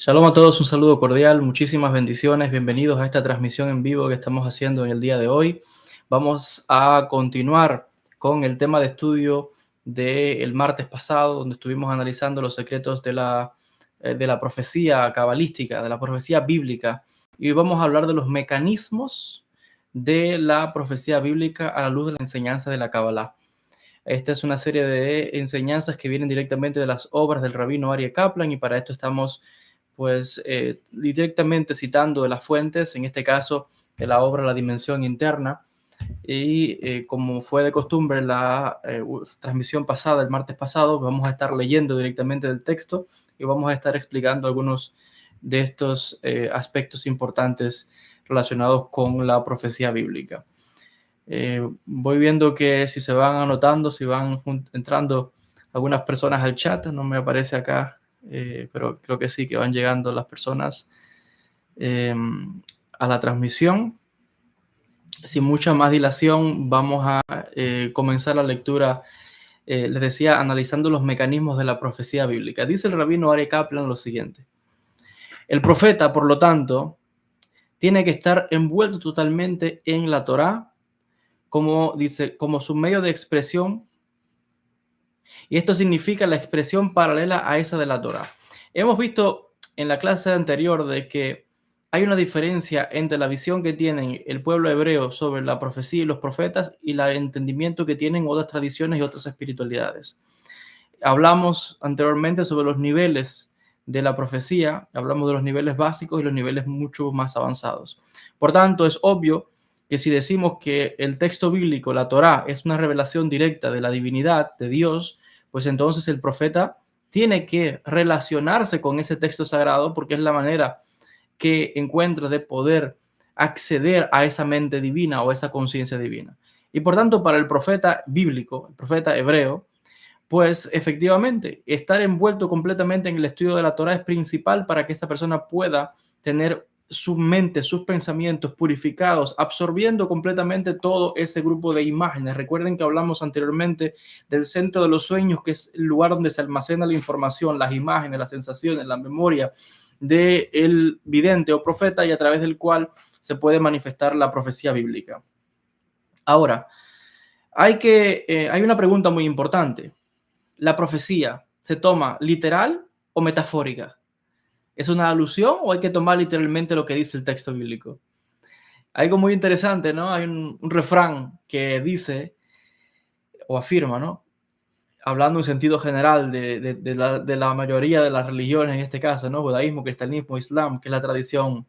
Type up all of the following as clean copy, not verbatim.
Shalom a todos, un saludo cordial, muchísimas bendiciones, bienvenidos a esta transmisión en vivo que estamos haciendo en el día de hoy. Vamos a continuar con el tema de estudio del martes pasado, donde estuvimos analizando los secretos de la profecía cabalística, de la profecía bíblica. Y hoy vamos a hablar de los mecanismos de la profecía bíblica a la luz de la enseñanza de la Kabbalah. Esta es una serie de enseñanzas que vienen directamente de las obras del rabino Aryeh Kaplan y para esto estamos directamente citando de las fuentes, en este caso de la obra La Dimensión Interna. Y como fue de costumbre en la transmisión pasada, el martes pasado, vamos a estar leyendo directamente del texto y vamos a estar explicando algunos de estos aspectos importantes relacionados con la profecía bíblica. Voy viendo que si se van anotando, si van entrando algunas personas al chat, no me aparece acá, pero creo que sí, que van llegando las personas a la transmisión. Sin mucha más dilación, vamos a comenzar la lectura, les decía, analizando los mecanismos de la profecía bíblica. Dice el rabino Aryeh Kaplan lo siguiente: el profeta, por lo tanto, tiene que estar envuelto totalmente en la Torá, como dice, como su medio de expresión, y esto significa la expresión paralela a esa de la Torá. Hemos visto en la clase anterior de que hay una diferencia entre la visión que tienen el pueblo hebreo sobre la profecía y los profetas y el entendimiento que tienen otras tradiciones y otras espiritualidades. Hablamos anteriormente sobre los niveles de la profecía, hablamos de los niveles básicos y los niveles mucho más avanzados. Por tanto, es obvio que si decimos que el texto bíblico, la Torá, es una revelación directa de la divinidad de Dios, pues entonces el profeta tiene que relacionarse con ese texto sagrado porque es la manera que encuentra de poder acceder a esa mente divina o esa conciencia divina. Y por tanto, para el profeta bíblico, el profeta hebreo, pues efectivamente, estar envuelto completamente en el estudio de la Torá es principal para que esta persona pueda tener su mente, sus pensamientos purificados, absorbiendo completamente todo ese grupo de imágenes. Recuerden que hablamos anteriormente del centro de los sueños, que es el lugar donde se almacena la información, las imágenes, las sensaciones, la memoria del vidente o profeta y a través del cual se puede manifestar la profecía bíblica. Ahora, hay una pregunta muy importante. ¿La profecía se toma literal o metafórica? ¿Es una alusión o hay que tomar literalmente lo que dice el texto bíblico? Algo muy interesante, ¿no? Hay un refrán que dice o afirma, ¿no? Hablando en sentido general de la mayoría de las religiones, en este caso, ¿no? Judaísmo, cristianismo, islam, que es la tradición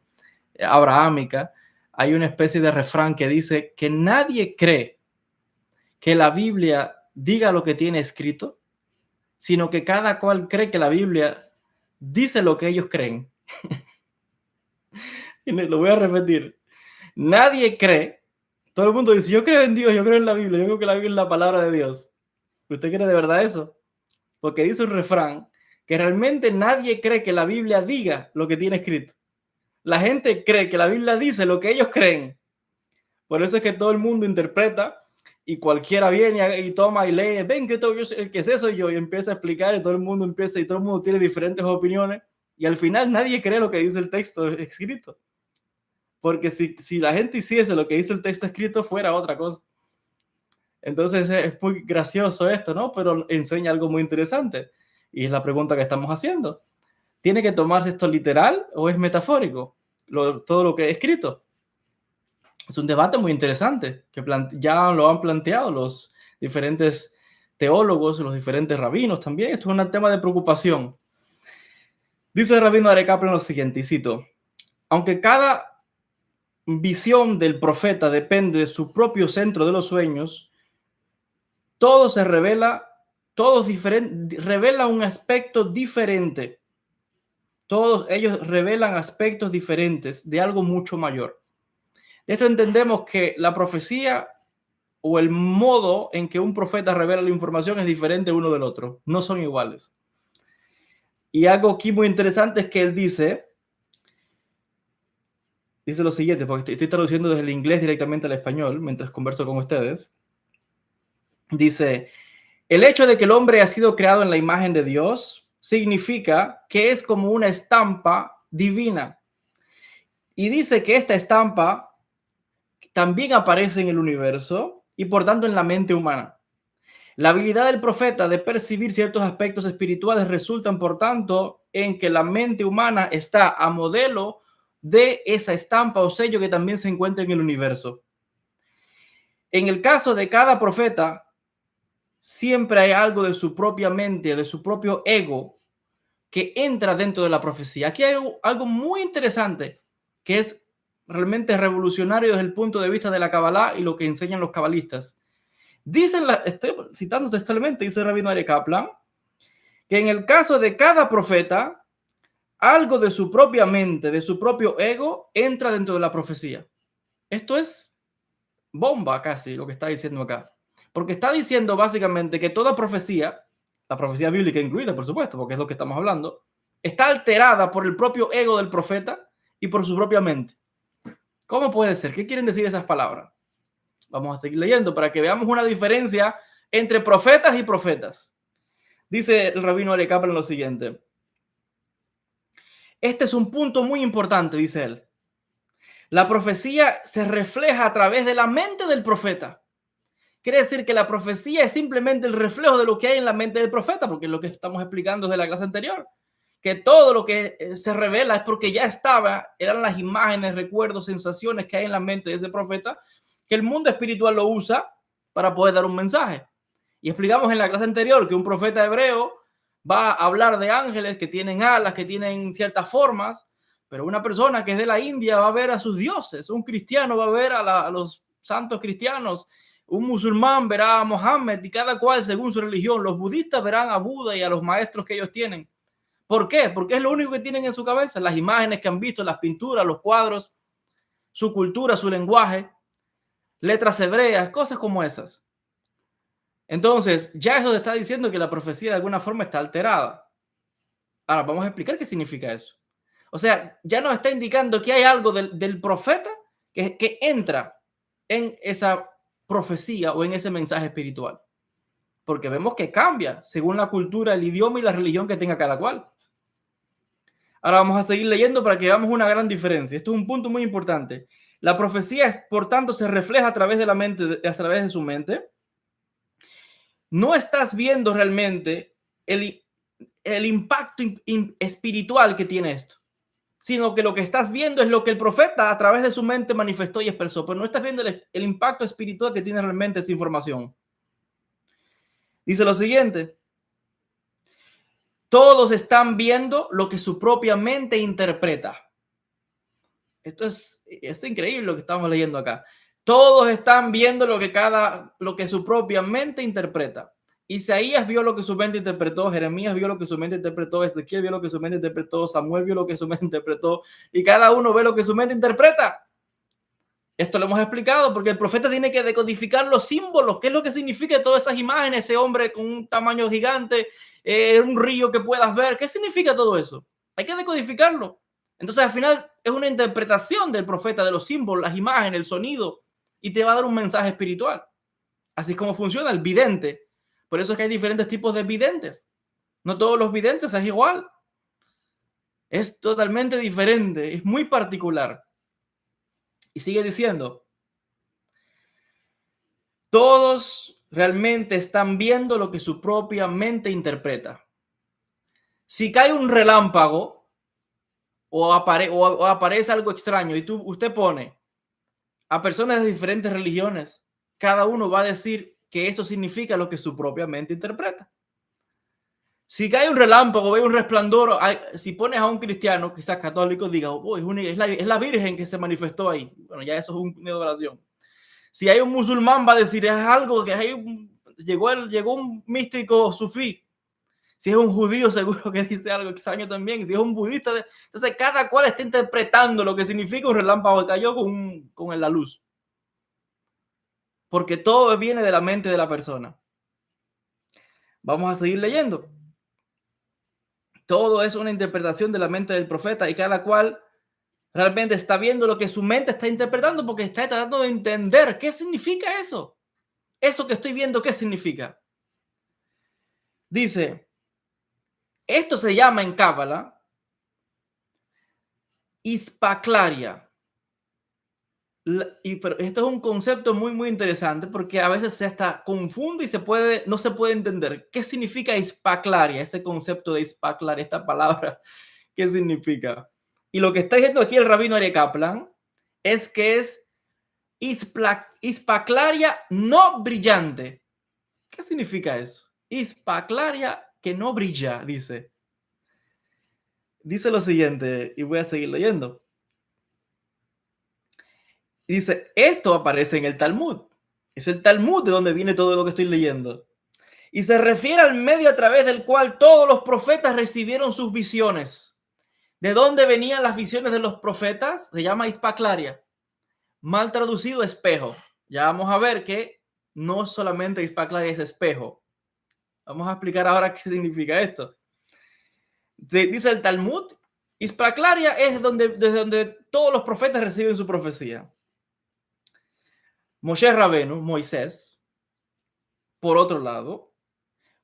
abrahámica, hay una especie de refrán que dice que nadie cree que la Biblia diga lo que tiene escrito, sino que cada cual cree que la Biblia dice lo que ellos creen. Y lo voy a repetir. Nadie cree. Todo el mundo dice, yo creo en Dios, yo creo en la Biblia, yo creo que la Biblia es la palabra de Dios. ¿Usted cree de verdad eso? Porque dice un refrán que realmente nadie cree que la Biblia diga lo que tiene escrito. La gente cree que la Biblia dice lo que ellos creen. Por eso es que todo el mundo interpreta y cualquiera viene y toma y lee, ven, ¿qué es eso? Y empieza a explicar y todo el mundo empieza y todo el mundo tiene diferentes opiniones y al final nadie cree lo que dice el texto escrito. Porque si la gente hiciese lo que dice el texto escrito, fuera otra cosa. Entonces es muy gracioso esto, ¿no? Pero enseña algo muy interesante. Y es la pregunta que estamos haciendo. ¿Tiene que tomarse esto literal o es metafórico? Todo lo que he escrito. Es un debate muy interesante que ya lo han planteado los diferentes teólogos, los diferentes rabinos también. Esto es un tema de preocupación. Dice el rabino Aryeh Kaplan lo siguiente, y cito: aunque cada visión del profeta depende de su propio centro de los sueños, todo se revela, revela un aspecto diferente. Todos ellos revelan aspectos diferentes de algo mucho mayor. De esto entendemos que la profecía o el modo en que un profeta revela la información es diferente uno del otro. No son iguales. Y algo aquí muy interesante es que él dice lo siguiente, porque estoy traduciendo desde el inglés directamente al español mientras converso con ustedes. Dice: el hecho de que el hombre ha sido creado en la imagen de Dios significa que es como una estampa divina. Y dice que esta estampa también aparece en el universo y por tanto en la mente humana. La habilidad del profeta de percibir ciertos aspectos espirituales resultan, por tanto, en que la mente humana está a modelo de esa estampa o sello que también se encuentra en el universo. En el caso de cada profeta, siempre hay algo de su propia mente, de su propio ego, que entra dentro de la profecía. Aquí hay algo muy interesante que es realmente revolucionario desde el punto de vista de la Kabbalah y lo que enseñan los cabalistas. Dicen, estoy citando textualmente, dice Rabino Ari Kaplan, que en el caso de cada profeta, algo de su propia mente, de su propio ego, entra dentro de la profecía. Esto es bomba casi lo que está diciendo acá. Porque está diciendo básicamente que toda profecía, la profecía bíblica incluida, por supuesto, porque es lo que estamos hablando, está alterada por el propio ego del profeta y por su propia mente. ¿Cómo puede ser? ¿Qué quieren decir esas palabras? Vamos a seguir leyendo para que veamos una diferencia entre profetas y profetas. Dice el rabino Ari Kaplan lo siguiente. Este es un punto muy importante, dice él. La profecía se refleja a través de la mente del profeta. Quiere decir que la profecía es simplemente el reflejo de lo que hay en la mente del profeta, porque es lo que estamos explicando desde la clase anterior. Que todo lo que se revela es porque ya estaba, eran las imágenes, recuerdos, sensaciones que hay en la mente de ese profeta, que el mundo espiritual lo usa para poder dar un mensaje. Y explicamos en la clase anterior que un profeta hebreo va a hablar de ángeles que tienen alas, que tienen ciertas formas, pero una persona que es de la India va a ver a sus dioses, un cristiano va a ver a los santos cristianos, un musulmán verá a Mohammed y cada cual según su religión. Los budistas verán a Buda y a los maestros que ellos tienen. ¿Por qué? Porque es lo único que tienen en su cabeza, las imágenes que han visto, las pinturas, los cuadros, su cultura, su lenguaje, letras hebreas, cosas como esas. Entonces, ya eso está diciendo que la profecía de alguna forma está alterada. Ahora, vamos a explicar qué significa eso. O sea, ya nos está indicando que hay algo del profeta que entra en esa profecía o en ese mensaje espiritual. Porque vemos que cambia según la cultura, el idioma y la religión que tenga cada cual. Ahora vamos a seguir leyendo para que veamos una gran diferencia. Esto es un punto muy importante. La profecía, por tanto, se refleja a través de la mente, a través de su mente. No estás viendo realmente el impacto espiritual que tiene esto, sino que lo que estás viendo es lo que el profeta a través de su mente manifestó y expresó, pero no estás viendo el impacto espiritual que tiene realmente esa información. Dice lo siguiente: todos están viendo lo que su propia mente interpreta. Esto es increíble lo que estamos leyendo acá. Todos están viendo lo que su propia mente interpreta. Isaías vio lo que su mente interpretó, Jeremías vio lo que su mente interpretó, Ezequiel vio lo que su mente interpretó, Samuel vio lo que su mente interpretó, y cada uno ve lo que su mente interpreta. Esto lo hemos explicado porque el profeta tiene que decodificar los símbolos, qué es lo que significa todas esas imágenes, ese hombre con un tamaño gigante, un río que puedas ver, ¿qué significa todo eso? Hay que decodificarlo. Entonces al final es una interpretación del profeta de los símbolos, las imágenes, el sonido, y te va a dar un mensaje espiritual. Así es como funciona el vidente. Por eso es que hay diferentes tipos de videntes. No todos los videntes es igual. Es totalmente diferente, es muy particular. Y sigue diciendo, todos realmente están viendo lo que su propia mente interpreta. Si cae un relámpago o aparece algo extraño y usted pone a personas de diferentes religiones, cada uno va a decir que eso significa lo que su propia mente interpreta. Si cae un relámpago, ve un resplandor, si pones a un cristiano, quizás católico, diga, oh, es la Virgen que se manifestó ahí. Bueno, ya eso es una adoración. Si hay un musulmán, va a decir, es algo que llegó un místico sufí. Si es un judío, seguro que dice algo extraño también. Si es un budista, entonces cada cual está interpretando lo que significa un relámpago que cayó con la luz. Porque todo viene de la mente de la persona. Vamos a seguir leyendo. Todo es una interpretación de la mente del profeta y cada cual realmente está viendo lo que su mente está interpretando porque está tratando de entender qué significa eso. Eso que estoy viendo, ¿qué significa? Dice, Esto se llama en Cábala hispaclaria. Pero esto es un concepto muy interesante porque a veces se hasta confunde y no se puede entender. ¿Qué significa hispaclaria? Ese concepto de hispaclaria, esta palabra, ¿qué significa? Y lo que está diciendo aquí el rabino Aryeh Kaplan es que es hispaclaria no brillante. ¿Qué significa eso? Hispaclaria que no brilla, dice. Dice lo siguiente, y voy a seguir leyendo. Dice, esto aparece en el Talmud. Es el Talmud de donde viene todo lo que estoy leyendo. Y se refiere al medio a través del cual todos los profetas recibieron sus visiones. ¿De dónde venían las visiones de los profetas? Se llama hispaclaria. Mal traducido, espejo. Ya vamos a ver que no solamente hispaclaria es espejo. Vamos a explicar ahora qué significa esto. Dice el Talmud, hispaclaria es desde donde todos los profetas reciben su profecía. Moshe Rabenu, Moisés, por otro lado,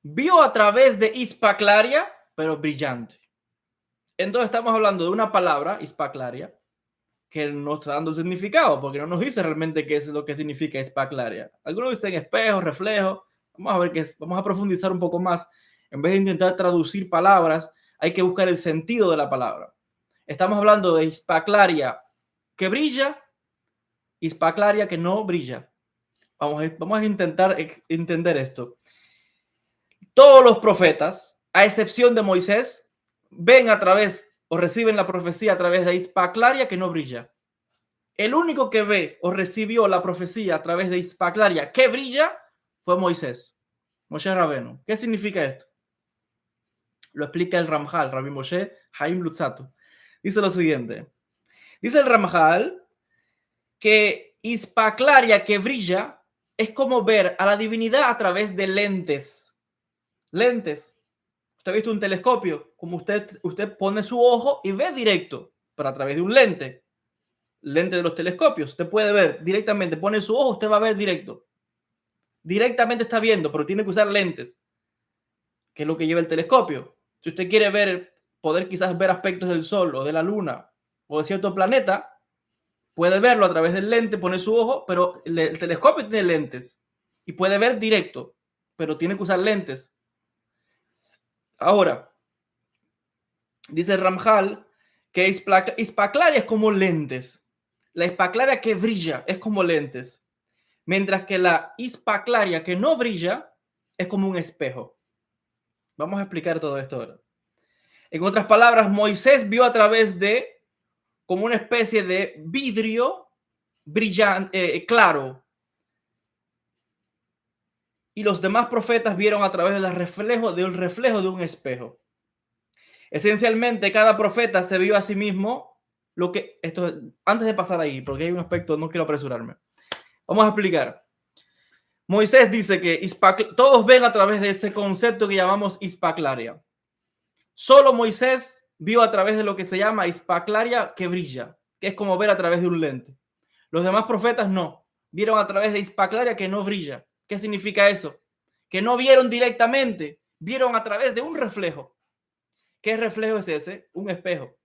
vio a través de hispaclaria, pero brillante. Entonces estamos hablando de una palabra, hispaclaria, que no está dando un significado, porque no nos dice realmente qué es lo que significa hispaclaria. Algunos dicen espejo, reflejo. Vamos a ver qué es. Vamos a profundizar un poco más. En vez de intentar traducir palabras, hay que buscar el sentido de la palabra. Estamos hablando de hispaclaria que brilla, hispaclaria que no brilla. Vamos a intentar entender esto. Todos los profetas, a excepción de Moisés, ven a través o reciben la profecía a través de hispaclaria que no brilla. El único que ve o recibió la profecía a través de hispaclaria que brilla fue Moisés, Moshe Rabenu. ¿Qué significa esto? Lo explica el Ramjal, Rabbi Moshe Haim Luzzatto. Dice lo siguiente. Dice el Ramjal que hispaclaria que brilla es como ver a la divinidad a través de lentes. Lentes. Usted ha visto un telescopio, como usted pone su ojo y ve directo, pero a través de un lente. Lente de los telescopios. Usted puede ver directamente, pone su ojo, usted va a ver directo. Directamente está viendo, pero tiene que usar lentes, que es lo que lleva el telescopio. Si usted quiere poder quizás ver aspectos del Sol o de la Luna o de cierto planeta, puede verlo a través del lente, pone su ojo, pero el telescopio tiene lentes y puede ver directo, pero tiene que usar lentes. Ahora, dice Ramjal que hispaclaria es como lentes. La hispaclaria que brilla es como lentes, mientras que la hispaclaria que no brilla es como un espejo. Vamos a explicar todo esto ahora. En otras palabras, Moisés vio a través de como una especie de vidrio brillante, claro. Y los demás profetas vieron a través del reflejo de un espejo. Esencialmente, cada profeta se vio a sí mismo antes de pasar ahí, porque hay un aspecto, no quiero apresurarme. Vamos a explicar. Moisés dice que todos ven a través de ese concepto que llamamos hispaclaria. Solo Moisés vio a través de lo que se llama hispaclaria que brilla, que es como ver a través de un lente. Los demás profetas no, vieron a través de hispaclaria que no brilla. ¿Qué significa eso? Que no vieron directamente, vieron a través de un reflejo. ¿Qué reflejo es ese? Un espejo.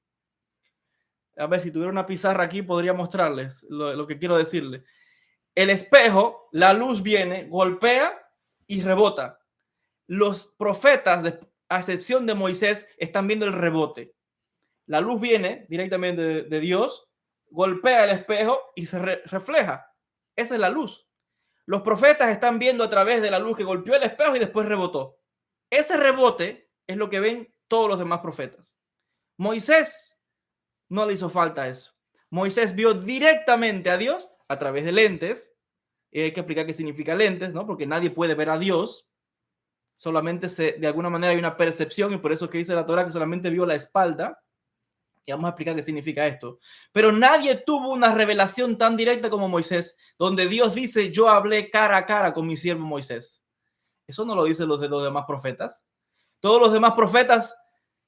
A ver, si tuviera una pizarra aquí podría mostrarles lo que quiero decirles. El espejo, la luz viene, golpea y rebota. Los profetas, a excepción de Moisés, están viendo el rebote. La luz viene directamente de Dios, golpea el espejo y se refleja. Esa es la luz. Los profetas están viendo a través de la luz que golpeó el espejo y después rebotó. Ese rebote es lo que ven todos los demás profetas. Moisés no le hizo falta eso. Moisés vio directamente a Dios a través de lentes. Hay que explicar qué significa lentes, ¿no? Porque nadie puede ver a Dios. Solamente de alguna manera hay una percepción, y por eso que dice la Torá que solamente vio la espalda. Y vamos a explicar qué significa esto. Pero nadie tuvo una revelación tan directa como Moisés, donde Dios dice, yo hablé cara a cara con mi siervo Moisés. Eso no lo dicen los demás profetas. Todos los demás profetas,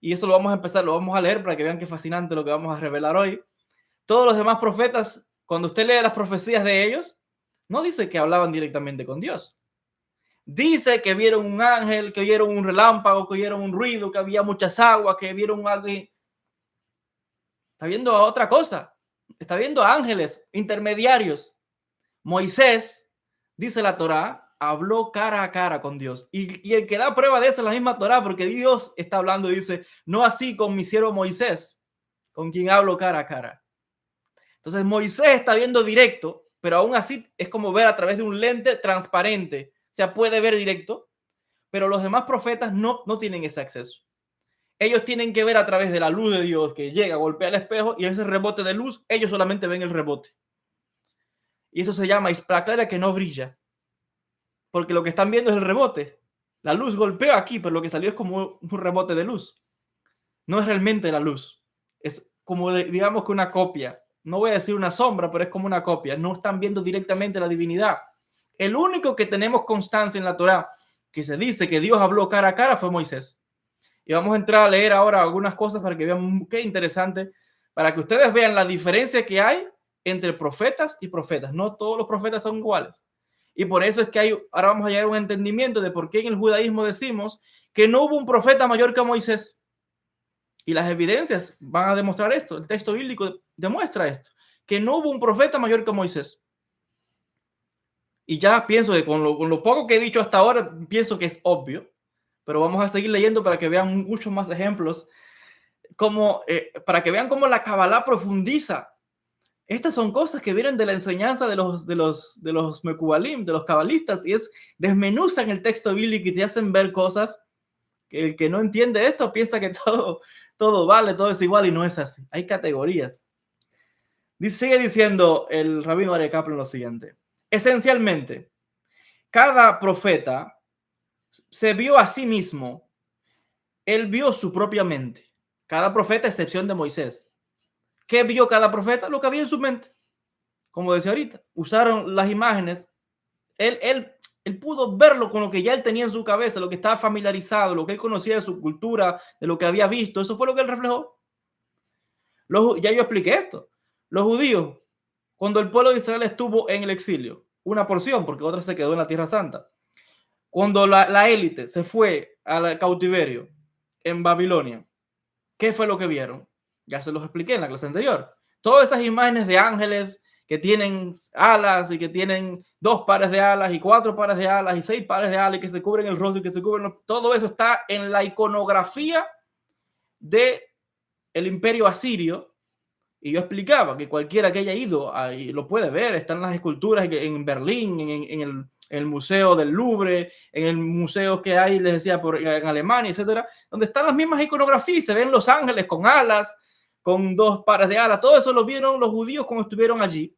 y esto lo vamos a leer para que vean qué fascinante lo que vamos a revelar hoy. Todos los demás profetas, cuando usted lee las profecías de ellos, no dice que hablaban directamente con Dios. Dice que vieron un ángel, que vieron un relámpago, que vieron un ruido, que había muchas aguas, que vieron algo. Está viendo otra cosa. Está viendo ángeles intermediarios. Moisés, dice la Torá, habló cara a cara con Dios. Y el que da prueba de eso es la misma Torá, porque Dios está hablando y dice, no así con mi siervo Moisés, con quien hablo cara a cara. Entonces Moisés está viendo directo, pero aún así es como ver a través de un lente transparente. O sea, puede ver directo, pero los demás profetas no tienen ese acceso. Ellos tienen que ver a través de la luz de Dios que llega, golpea el espejo y ese rebote de luz, ellos solamente ven el rebote. Y eso se llama isla clara que no brilla. Porque lo que están viendo es el rebote. La luz golpea aquí, pero lo que salió es como un rebote de luz. No es realmente la luz. Es como, digamos que una copia. No voy a decir una sombra, pero es como una copia. No están viendo directamente la divinidad. El único que tenemos constancia en la Torá que se dice que Dios habló cara a cara fue Moisés. Y vamos a entrar a leer ahora algunas cosas para que vean qué interesante, para que ustedes vean la diferencia que hay entre profetas y profetas. No todos los profetas son iguales. Y por eso es que ahora vamos a llegar a un entendimiento de por qué en el judaísmo decimos que no hubo un profeta mayor que Moisés. Y las evidencias van a demostrar esto. El texto bíblico demuestra esto, que no hubo un profeta mayor que Moisés. Y ya pienso que con lo poco que he dicho hasta ahora, pienso que es obvio, pero vamos a seguir leyendo para que vean muchos más ejemplos, para que vean cómo la Kabbalah profundiza. Estas son cosas que vienen de la enseñanza de los Mekubalim, de los cabalistas, y desmenuzan el texto bíblico y te hacen ver cosas que el que no entiende esto piensa que todo vale, todo es igual, y no es así. Hay categorías. Sigue diciendo el rabino Aryeh Kaplan lo siguiente. Esencialmente, cada profeta se vio a sí mismo. Él vio su propia mente. Cada profeta, a excepción de Moisés. ¿Qué vio cada profeta? Lo que había en su mente. Como decía ahorita, usaron las imágenes. Él pudo verlo con lo que ya él tenía en su cabeza, lo que estaba familiarizado, lo que él conocía de su cultura, de lo que había visto. Eso fue lo que él reflejó. Ya yo expliqué esto. Los judíos, cuando el pueblo de Israel estuvo en el exilio, una porción, porque otra se quedó en la Tierra Santa. Cuando la élite se fue al cautiverio en Babilonia, ¿qué fue lo que vieron? Ya se los expliqué en la clase anterior. Todas esas imágenes de ángeles que tienen alas y que tienen 2 pares de alas y 4 pares de alas y 6 pares de alas y que se cubren el rostro y que se cubren, todo eso está en la iconografía del imperio asirio. Y yo explicaba que cualquiera que haya ido ahí lo puede ver. Están las esculturas en Berlín, en el Museo del Louvre, en el museo que hay, les decía, en Alemania, etcétera, donde están las mismas iconografías. Se ven los ángeles con alas, con 2 pares de alas. Todo eso lo vieron los judíos cuando estuvieron allí.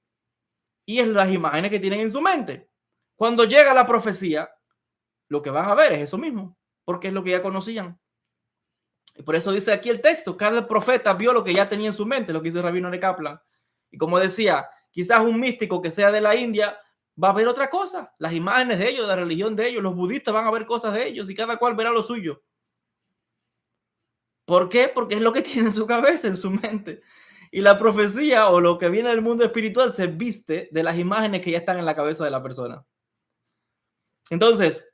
Y es las imágenes que tienen en su mente. Cuando llega la profecía, lo que van a ver es eso mismo, porque es lo que ya conocían. Y por eso dice aquí el texto, cada profeta vio lo que ya tenía en su mente, lo que dice Rabino Aryeh Kaplan. Y como decía, quizás un místico que sea de la India va a ver otra cosa, las imágenes de ellos, la religión de ellos, los budistas van a ver cosas de ellos y cada cual verá lo suyo. ¿Por qué? Porque es lo que tiene en su cabeza, en su mente. Y la profecía o lo que viene del mundo espiritual se viste de las imágenes que ya están en la cabeza de la persona. Entonces,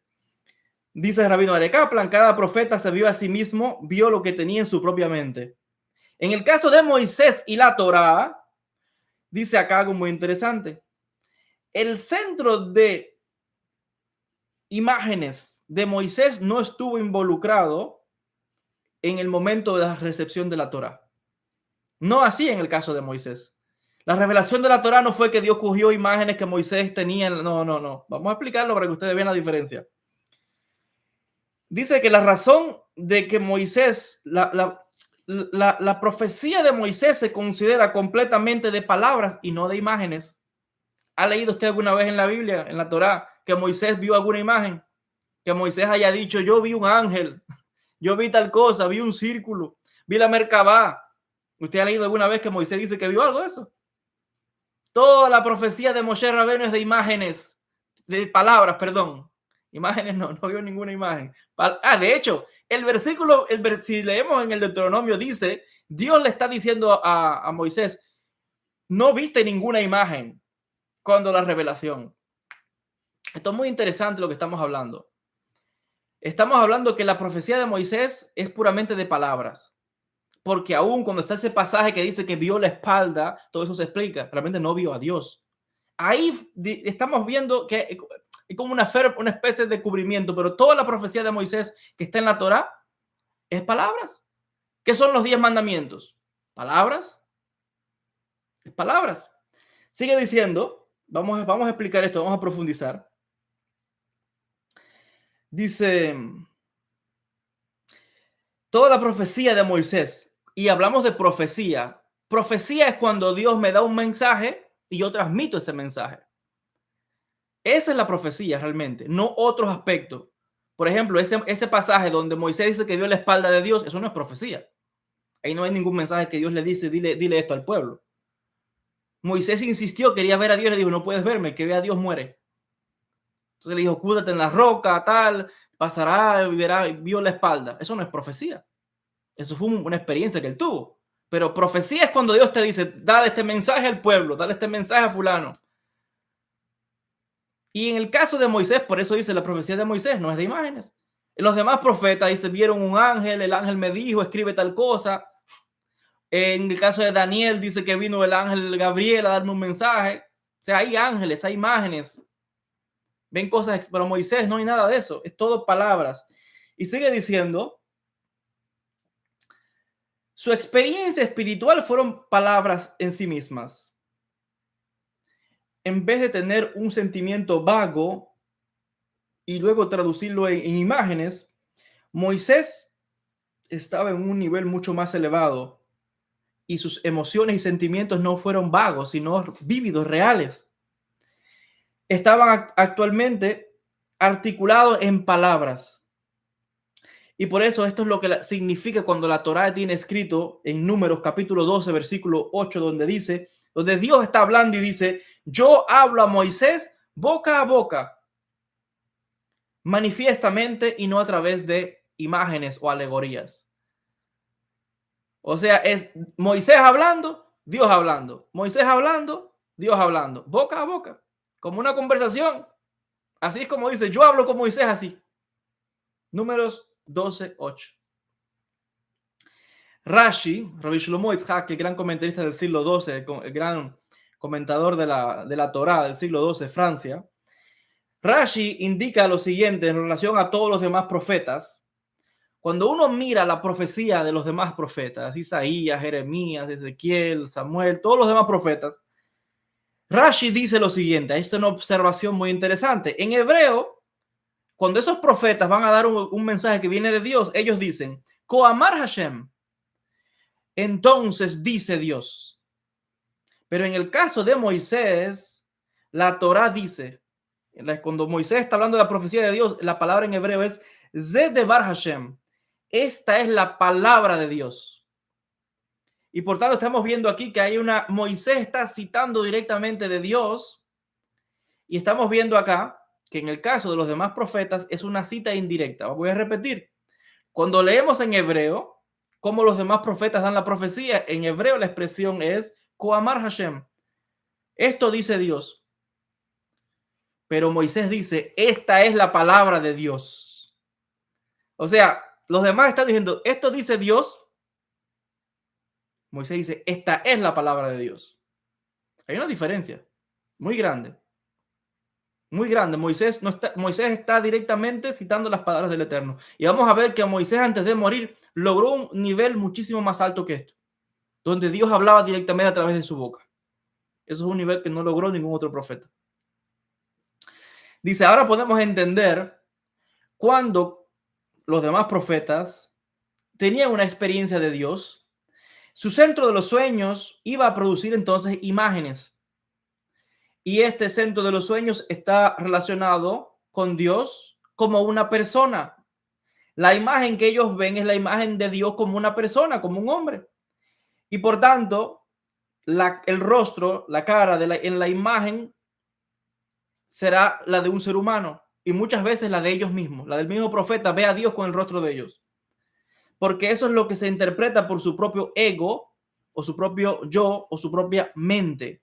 dice Rabino Aryeh Kaplan, cada profeta se vio a sí mismo, vio lo que tenía en su propia mente. En el caso de Moisés y la Torá, dice acá algo muy interesante. El centro de imágenes de Moisés no estuvo involucrado en el momento de la recepción de la Torá. No así en el caso de Moisés. La revelación de la Torá no fue que Dios cogió imágenes que Moisés tenía. No. Vamos a explicarlo para que ustedes vean la diferencia. Dice que la razón de que Moisés, la profecía de Moisés se considera completamente de palabras y no de imágenes. ¿Ha leído usted alguna vez en la Biblia, en la Torá, que Moisés vio alguna imagen? Que Moisés haya dicho, yo vi un ángel, yo vi tal cosa, vi un círculo, vi la Merkabá. ¿Usted ha leído alguna vez que Moisés dice que vio algo de eso? Toda la profecía de Moshe Rabbeinu es de imágenes, de palabras, perdón. Imágenes no vio ninguna imagen. De hecho, si leemos en el Deuteronomio, dice, Dios le está diciendo a Moisés, no viste ninguna imagen cuando la revelación. Esto es muy interesante lo que estamos hablando. Estamos hablando que la profecía de Moisés es puramente de palabras, porque aún cuando está ese pasaje que dice que vio la espalda, todo eso se explica, realmente no vio a Dios. Ahí estamos viendo que es como una especie de cubrimiento, pero toda la profecía de Moisés que está en la Torá es palabras. ¿Qué son los 10 mandamientos? Palabras. Es palabras. Sigue diciendo, vamos a explicar esto, vamos a profundizar. Dice, toda la profecía de Moisés, y hablamos de profecía. Profecía es cuando Dios me da un mensaje y yo transmito ese mensaje. Esa es la profecía realmente, no otros aspectos. Por ejemplo, ese pasaje donde Moisés dice que vio la espalda de Dios, eso no es profecía. Ahí no hay ningún mensaje que Dios le dice, dile esto al pueblo. Moisés insistió, quería ver a Dios, le dijo, no puedes verme, el que ve a Dios muere. Entonces le dijo, cúdate en la roca, tal, pasará, verá, vio la espalda. Eso no es profecía. Eso fue una experiencia que él tuvo. Pero profecía es cuando Dios te dice, dale este mensaje al pueblo, dale este mensaje a fulano. Y en el caso de Moisés, por eso dice la profecía de Moisés, no es de imágenes. Los demás profetas dice, vieron un ángel, el ángel me dijo, escribe tal cosa. En el caso de Daniel dice que vino el ángel Gabriel a darme un mensaje. O sea, hay ángeles, hay imágenes. Ven cosas, pero Moisés no hay nada de eso, es todo palabras. Y sigue diciendo, su experiencia espiritual fueron palabras en sí mismas. En vez de tener un sentimiento vago y luego traducirlo en imágenes, Moisés estaba en un nivel mucho más elevado y sus emociones y sentimientos no fueron vagos, sino vívidos, reales. Estaban actualmente articulados en palabras. Y por eso esto es lo que significa cuando la Torá tiene escrito en Números capítulo 12, versículo 8, donde Dios está hablando y dice, yo hablo a Moisés boca a boca, manifiestamente y no a través de imágenes o alegorías. O sea, es Moisés hablando, Dios hablando, Moisés hablando, Dios hablando, boca a boca, como una conversación. Así es como dice, yo hablo con Moisés así. Números 12, 8. Rabbi Shlomo Yitzhak, el gran comentarista del siglo XII, el gran comentador de la Torá del siglo XII, Francia, Rashi indica lo siguiente en relación a todos los demás profetas. Cuando uno mira la profecía de los demás profetas, Isaías, Jeremías, Ezequiel, Samuel, todos los demás profetas, Rashi dice lo siguiente, esta es una observación muy interesante. En hebreo, cuando esos profetas van a dar un mensaje que viene de Dios, ellos dicen, Koamar Hashem, entonces dice Dios. Pero en el caso de Moisés, la Torá dice, cuando Moisés está hablando de la profecía de Dios, la palabra en hebreo es Zedebar Hashem. Esta es la palabra de Dios. Y por tanto estamos viendo aquí que hay Moisés está citando directamente de Dios. Y estamos viendo acá que en el caso de los demás profetas es una cita indirecta. Voy a repetir. Cuando leemos en hebreo, cómo los demás profetas dan la profecía, en hebreo la expresión es Koamar Hashem. Esto dice Dios. Pero Moisés dice, esta es la palabra de Dios. O sea, los demás están diciendo, esto dice Dios. Moisés dice, esta es la palabra de Dios. Hay una diferencia muy grande. Muy grande. Moisés está directamente citando las palabras del Eterno. Y vamos a ver que Moisés antes de morir logró un nivel muchísimo más alto que esto, donde Dios hablaba directamente a través de su boca. Eso es un nivel que no logró ningún otro profeta. Dice, ahora podemos entender cuando los demás profetas tenían una experiencia de Dios. Su centro de los sueños iba a producir entonces imágenes. Y este centro de los sueños está relacionado con Dios como una persona. La imagen que ellos ven es la imagen de Dios como una persona, como un hombre. Y por tanto, el rostro, la cara en la imagen será la de un ser humano. Y muchas veces la de ellos mismos. La del mismo profeta ve a Dios con el rostro de ellos. Porque eso es lo que se interpreta por su propio ego o su propio yo o su propia mente.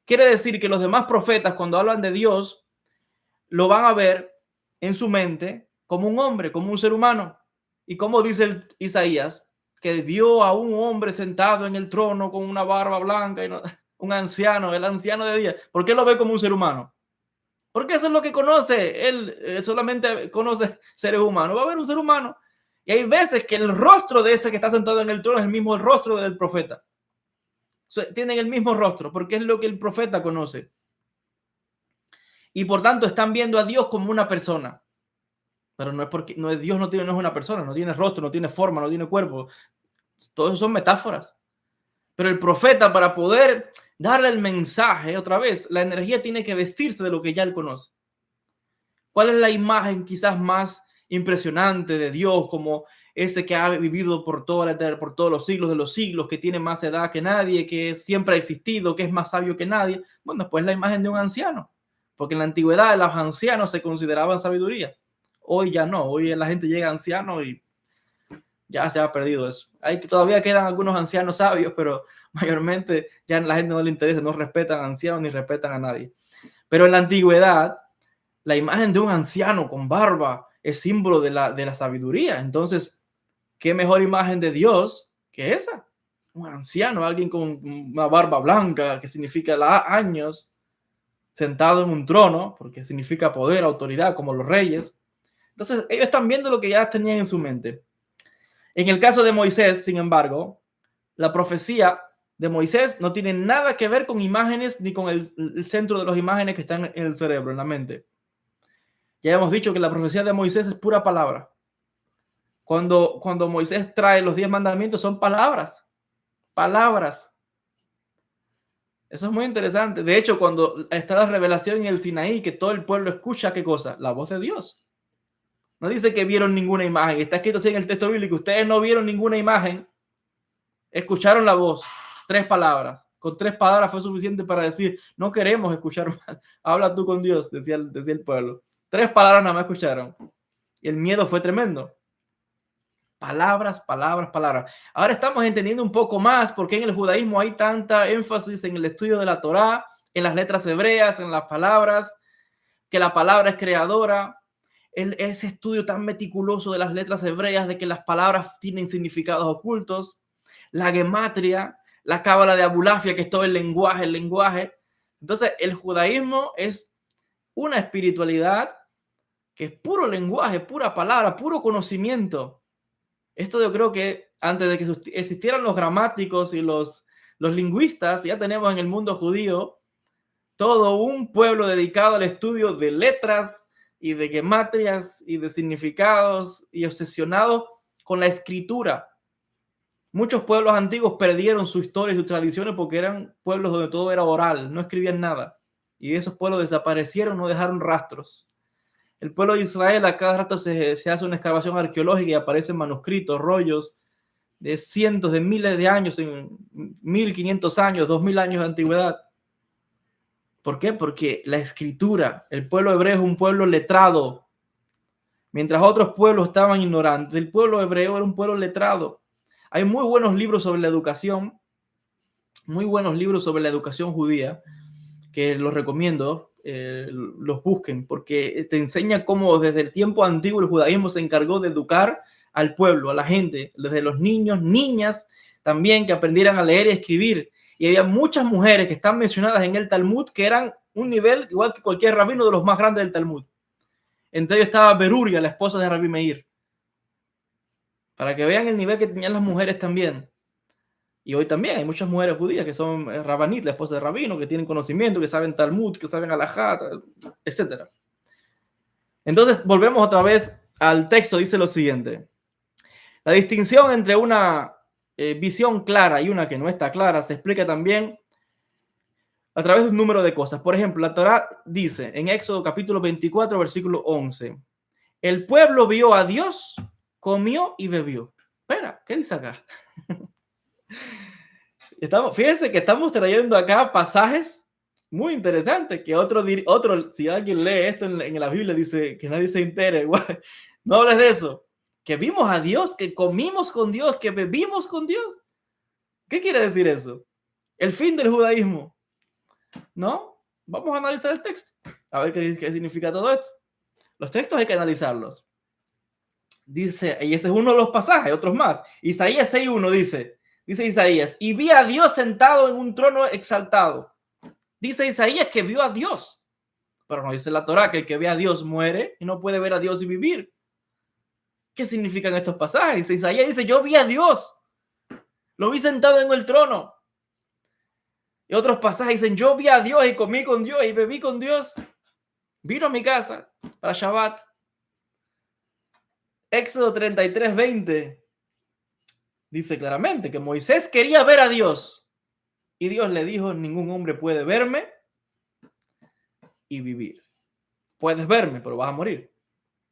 Quiere decir que los demás profetas, cuando hablan de Dios, lo van a ver en su mente como un hombre, como un ser humano. Y como dice Isaías, que vio a un hombre sentado en el trono con una barba blanca, y no, un anciano, el anciano de día. ¿Por qué lo ve como un ser humano? Porque eso es lo que conoce. Él solamente conoce seres humanos. Va a haber un ser humano. Y hay veces que el rostro de ese que está sentado en el trono es el mismo rostro del profeta. O sea, tienen el mismo rostro, porque es lo que el profeta conoce. Y por tanto están viendo a Dios como una persona. Pero no es porque Dios no es una persona, no tiene rostro, no tiene forma, no tiene cuerpo. Todo eso son metáforas. Pero el profeta, para poder darle el mensaje otra vez, la energía tiene que vestirse de lo que ya él conoce. ¿Cuál es la imagen quizás más impresionante de Dios, como este que ha vivido por todos los siglos de los siglos, que tiene más edad que nadie, que siempre ha existido, que es más sabio que nadie? Bueno, pues la imagen de un anciano, porque en la antigüedad los ancianos se consideraban sabiduría. Hoy ya no, hoy la gente llega anciano y ya se ha perdido eso. Todavía quedan algunos ancianos sabios, pero mayormente ya a la gente no le interesa, no respetan a ancianos ni respetan a nadie. Pero en la antigüedad, la imagen de un anciano con barba es símbolo de la sabiduría. Entonces, ¿qué mejor imagen de Dios que esa? Un anciano, alguien con una barba blanca, que significa años, sentado en un trono, porque significa poder, autoridad, como los reyes. Entonces, ellos están viendo lo que ya tenían en su mente. En el caso de Moisés, sin embargo, la profecía de Moisés no tiene nada que ver con imágenes ni con el centro de las imágenes que están en el cerebro, en la mente. Ya hemos dicho que la profecía de Moisés es pura palabra. Cuando Moisés trae los 10 mandamientos, son palabras. Palabras. Eso es muy interesante. De hecho, cuando está la revelación en el Sinaí, que todo el pueblo escucha, ¿qué cosa? La voz de Dios. No dice que vieron ninguna imagen. Está escrito así en el texto bíblico. Ustedes no vieron ninguna imagen. Escucharon la voz. 3 palabras. Con 3 palabras fue suficiente para decir, no queremos escuchar más. Habla tú con Dios, decía el pueblo. 3 palabras nada más escucharon. Y el miedo fue tremendo. Palabras, palabras, palabras. Ahora estamos entendiendo un poco más por qué en el judaísmo hay tanta énfasis en el estudio de la Torá, en las letras hebreas, en las palabras, que la palabra es creadora. Ese estudio tan meticuloso de las letras hebreas, de que las palabras tienen significados ocultos, la gematria, la cábala de Abulafia, que es todo el lenguaje. Entonces, el judaísmo es una espiritualidad que es puro lenguaje, pura palabra, puro conocimiento. Esto yo creo que antes de que existieran los gramáticos y los lingüistas, ya tenemos en el mundo judío todo un pueblo dedicado al estudio de letras y de gematrias y de significados y obsesionado con la escritura. Muchos pueblos antiguos perdieron su historia y sus tradiciones porque eran pueblos donde todo era oral, no escribían nada. Y esos pueblos desaparecieron, no dejaron rastros. El pueblo de Israel a cada rato se hace una excavación arqueológica y aparecen manuscritos, rollos de cientos de miles de años, en 1500 años, 2000 años de antigüedad. ¿Por qué? Porque la escritura, el pueblo hebreo es un pueblo letrado. Mientras otros pueblos estaban ignorantes, el pueblo hebreo era un pueblo letrado. Hay muy buenos libros sobre la educación, muy buenos libros sobre la educación judía, que los recomiendo, los busquen, porque te enseña cómo desde el tiempo antiguo el judaísmo se encargó de educar al pueblo, a la gente, desde los niños, niñas también, que aprendieran a leer y escribir. Y había muchas mujeres que están mencionadas en el Talmud que eran un nivel igual que cualquier rabino de los más grandes del Talmud. Entre ellos estaba Beruria, la esposa de Rabbi Meir. Para que vean el nivel que tenían las mujeres también. Y hoy también hay muchas mujeres judías que son rabanit, la esposa de rabino, que tienen conocimiento, que saben Talmud, que saben alajá, etc. Entonces, volvemos otra vez al texto. Dice lo siguiente. La distinción entre una visión clara y una que no está clara se explica también a través de un número de cosas. Por ejemplo, la Torá dice en Éxodo capítulo 24, versículo 11. El pueblo vio a Dios, comió y bebió. Espera, ¿qué dice acá? Fíjense que estamos trayendo acá pasajes muy interesantes, que otro, si alguien lee esto en la Biblia, dice que nadie se entere. No hables de eso. Que vimos a Dios, que comimos con Dios, que bebimos con Dios. ¿Qué quiere decir eso? El fin del judaísmo. ¿No? Vamos a analizar el texto. A ver qué significa todo esto. Los textos hay que analizarlos. Dice, y ese es uno de los pasajes, otros más. Isaías 6:1 dice Isaías, y vi a Dios sentado en un trono exaltado. Dice Isaías que vio a Dios, pero no dice la Torá que el que ve a Dios muere y no puede ver a Dios y vivir. ¿Qué significan estos pasajes? Isaías dice, yo vi a Dios, lo vi sentado en el trono. Y otros pasajes dicen, yo vi a Dios y comí con Dios y bebí con Dios. Vino a mi casa para Shabbat. Éxodo 33:20 dice claramente que Moisés quería ver a Dios y Dios le dijo, ningún hombre puede verme y vivir. Puedes verme, pero vas a morir.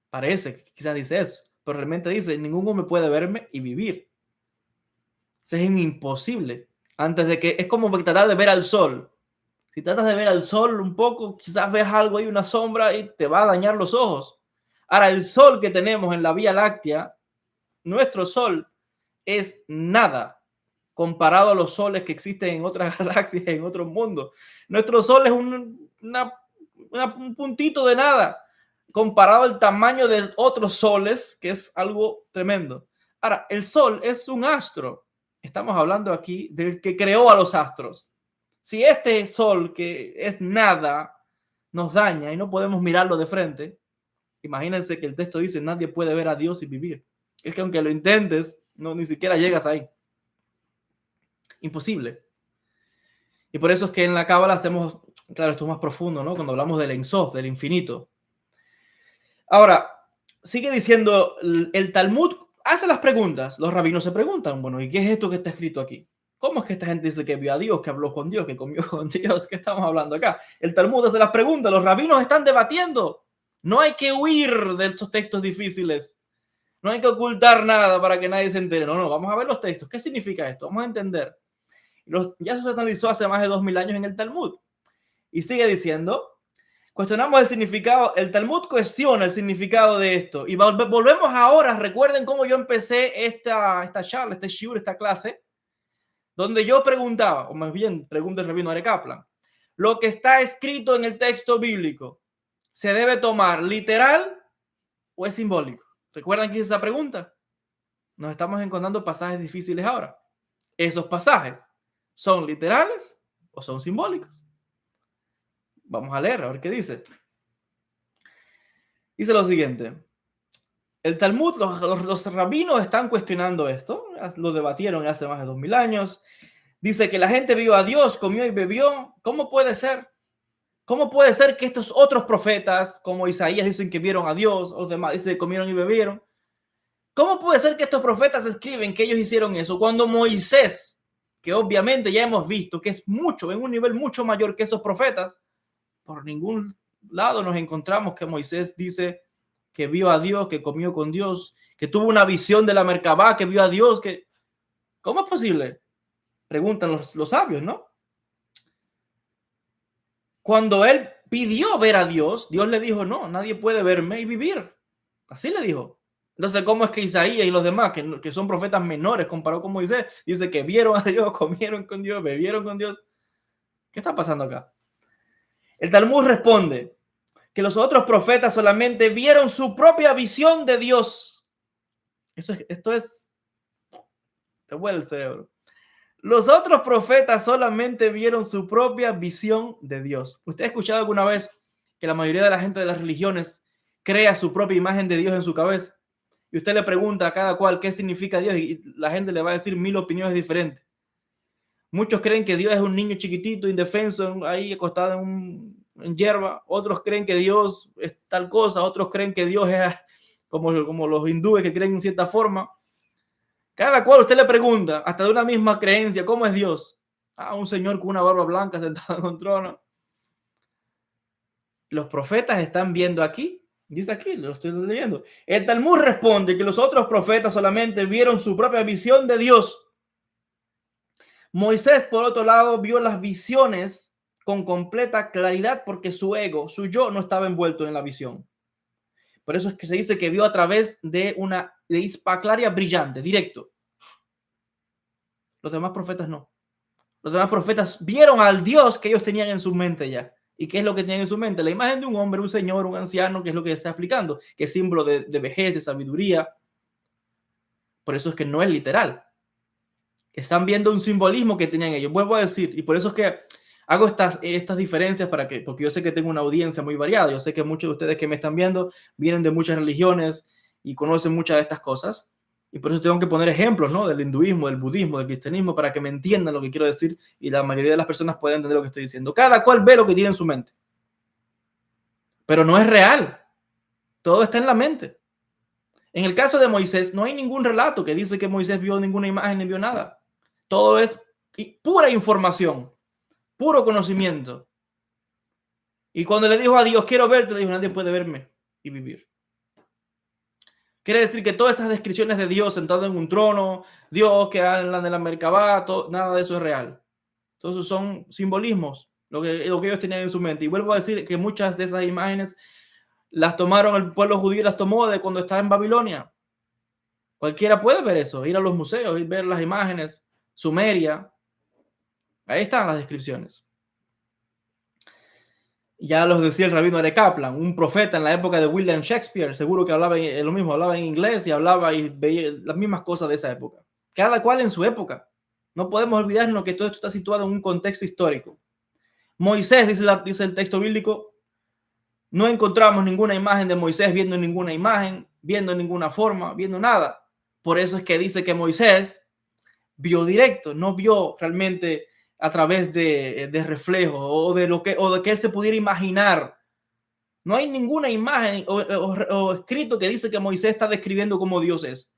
Parece que quizás dice eso, pero realmente dice, ningún hombre puede verme y vivir. Eso es imposible. Antes de que, es como tratar de ver al sol. Si tratas de ver al sol un poco, quizás ves algo ahí, una sombra, y te va a dañar los ojos. Ahora, el sol que tenemos en la Vía Láctea, nuestro sol, es nada comparado a los soles que existen en otras galaxias, en otros mundos. Nuestro sol es un puntito de nada comparado al tamaño de otros soles, que es algo tremendo. Ahora, el sol es un astro. Estamos hablando aquí del que creó a los astros. Si este sol, que es nada, nos daña y no podemos mirarlo de frente, imagínense que el texto dice, nadie puede ver a Dios y vivir. Es que aunque lo intentes, no, ni siquiera llegas ahí. Imposible. Y por eso es que en la Cábala hacemos, claro, esto es más profundo, ¿no? Cuando hablamos del Ein Sof, del infinito. Ahora, sigue diciendo, el Talmud hace las preguntas. Los rabinos se preguntan, bueno, ¿y qué es esto que está escrito aquí? ¿Cómo es que esta gente dice que vio a Dios, que habló con Dios, que comió con Dios? ¿Qué estamos hablando acá? El Talmud hace las preguntas, los rabinos están debatiendo. No hay que huir de estos textos difíciles. No hay que ocultar nada para que nadie se entere. No, vamos a ver los textos. ¿Qué significa esto? Vamos a entender. Ya se analizó hace más de 2000 años en el Talmud. Y sigue diciendo, cuestionamos el significado, el Talmud cuestiona el significado de esto. Y volvemos ahora, recuerden cómo yo empecé esta charla, este shiur, esta clase, donde yo preguntaba, o más bien pregunta el rabino Aryeh Kaplan, lo que está escrito en el texto bíblico, ¿se debe tomar literal o es simbólico? ¿Recuerdan que hice esa pregunta? Nos estamos encontrando pasajes difíciles ahora. ¿Esos pasajes son literales o son simbólicos? Vamos a leer, a ver qué dice. Dice lo siguiente. El Talmud, los rabinos están cuestionando esto. Lo debatieron hace más de 2000 años. Dice que la gente vio a Dios, comió y bebió. ¿Cómo puede ser? ¿Cómo puede ser que estos otros profetas, como Isaías, dicen que vieron a Dios, los demás dicen que comieron y bebieron? ¿Cómo puede ser que estos profetas escriben que ellos hicieron eso cuando Moisés, que obviamente ya hemos visto que es mucho, en un nivel mucho mayor que esos profetas, por ningún lado nos encontramos que Moisés dice que vio a Dios, que comió con Dios, que tuvo una visión de la Merkabá, que vio a Dios? Que... ¿Cómo es posible? Preguntan los sabios, ¿no? Cuando él pidió ver a Dios, Dios le dijo, no, nadie puede verme y vivir. Así le dijo. Entonces, ¿cómo es que Isaías y los demás, que son profetas menores comparado con Moisés, dice que vieron a Dios, comieron con Dios, bebieron con Dios? ¿Qué está pasando acá? El Talmud responde que los otros profetas solamente vieron su propia visión de Dios. Esto es... Te vuelve el cerebro. Los otros profetas solamente vieron su propia visión de Dios. ¿Usted ha escuchado alguna vez que la mayoría de la gente de las religiones crea su propia imagen de Dios en su cabeza? Y usted le pregunta a cada cual qué significa Dios y la gente le va a decir 1000 opiniones diferentes. Muchos creen que Dios es un niño chiquitito, indefenso, ahí acostado en hierba. Otros creen que Dios es tal cosa. Otros creen que Dios es como los hindúes que creen en cierta forma. Cada cual usted le pregunta, hasta de una misma creencia, ¿cómo es Dios? Un señor con una barba blanca sentado en un trono. Los profetas están viendo aquí, dice aquí, lo estoy leyendo. El Talmud responde que los otros profetas solamente vieron su propia visión de Dios. Moisés, por otro lado, vio las visiones con completa claridad porque su ego, su yo, no estaba envuelto en la visión. Por eso es que se dice que vio a través de una hispaclaria brillante, directo. Los demás profetas no. Los demás profetas vieron al Dios que ellos tenían en su mente ya ¿Y qué es lo que tienen en su mente? La imagen de un hombre, un señor, un anciano, que es lo que está explicando, que es símbolo de vejez, de sabiduría. Por eso es que no es literal. Están viendo un simbolismo que tenían ellos. Vuelvo a decir, y por eso es que hago estas diferencias porque yo sé que tengo una audiencia muy variada. Yo sé que muchos de ustedes que me están viendo vienen de muchas religiones y conocen muchas de estas cosas. Y por eso tengo que poner ejemplos, ¿no? Del hinduismo, del budismo, del cristianismo, para que me entiendan lo que quiero decir y la mayoría de las personas puedan entender lo que estoy diciendo. Cada cual ve lo que tiene en su mente. Pero no es real. Todo está en la mente. En el caso de Moisés, no hay ningún relato que dice que Moisés vio ninguna imagen ni vio nada. Todo es pura información, puro conocimiento. Y cuando le dijo a Dios, quiero verte, le dijo, nadie puede verme y vivir. Quiere decir que todas esas descripciones de Dios sentado en un trono, Dios que habla de la Merkabah, nada de eso es real. Todos esos son simbolismos, lo que ellos tenían en su mente. Y vuelvo a decir que muchas de esas imágenes las tomaron el pueblo judío, las tomó de cuando estaba en Babilonia. Cualquiera puede ver eso, ir a los museos y ver las imágenes, Sumeria. Ahí están las descripciones. Ya los decía el rabino Are Kaplan, un profeta en la época de William Shakespeare, seguro que hablaba lo mismo, hablaba en inglés y hablaba y veía las mismas cosas de esa época. Cada cual en su época. No podemos olvidarnos que todo esto está situado en un contexto histórico. Moisés, dice el texto bíblico, no encontramos ninguna imagen de Moisés viendo ninguna imagen, viendo ninguna forma, viendo nada. Por eso es que dice que Moisés vio directo, no vio realmente a través de reflejos o de que él se pudiera imaginar. No hay ninguna imagen o escrito que dice que Moisés está describiendo cómo Dios es.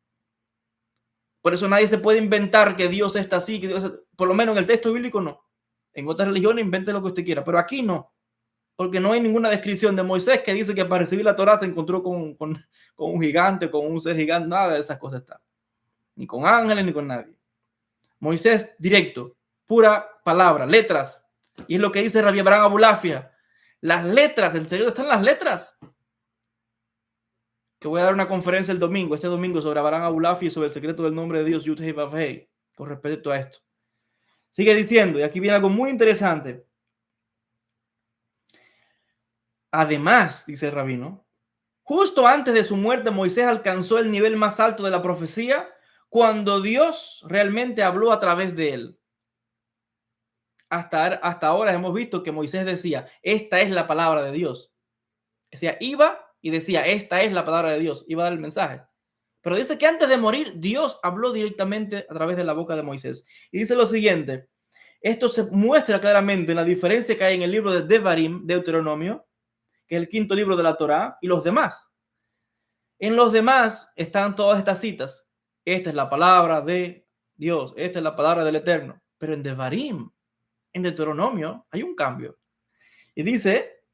Por eso nadie se puede inventar que Dios está así, que Dios, por lo menos en el texto bíblico no. En otras religiones invente lo que usted quiera, pero aquí no. Porque no hay ninguna descripción de Moisés que dice que para recibir la Torá se encontró con un gigante, con un ser gigante, nada de esas cosas está. Ni con ángeles, ni con nadie. Moisés, directo, pura palabra, letras. Y es lo que dice Rabbi Abraham Abulafia. Las letras, el secreto está en las letras. Que voy a dar una conferencia este domingo, sobre Abraham Abulafia y sobre el secreto del nombre de Dios, Yud-Heh Vav-Heh, con respecto a esto. Sigue diciendo, y aquí viene algo muy interesante. Además, dice el rabino, justo antes de su muerte, Moisés alcanzó el nivel más alto de la profecía cuando Dios realmente habló a través de él. Hasta ahora hemos visto que Moisés decía, esta es la palabra de Dios. Decía, iba y decía, esta es la palabra de Dios. Iba a dar el mensaje. Pero dice que antes de morir, Dios habló directamente a través de la boca de Moisés. Y dice lo siguiente, esto se muestra claramente en la diferencia que hay en el libro de Devarim, Deuteronomio, que es el quinto libro de la Torá, y los demás. En los demás están todas estas citas. Esta es la palabra de Dios, esta es la palabra del Eterno. Pero en Devarim, en Deuteronomio, hay un cambio. Y dice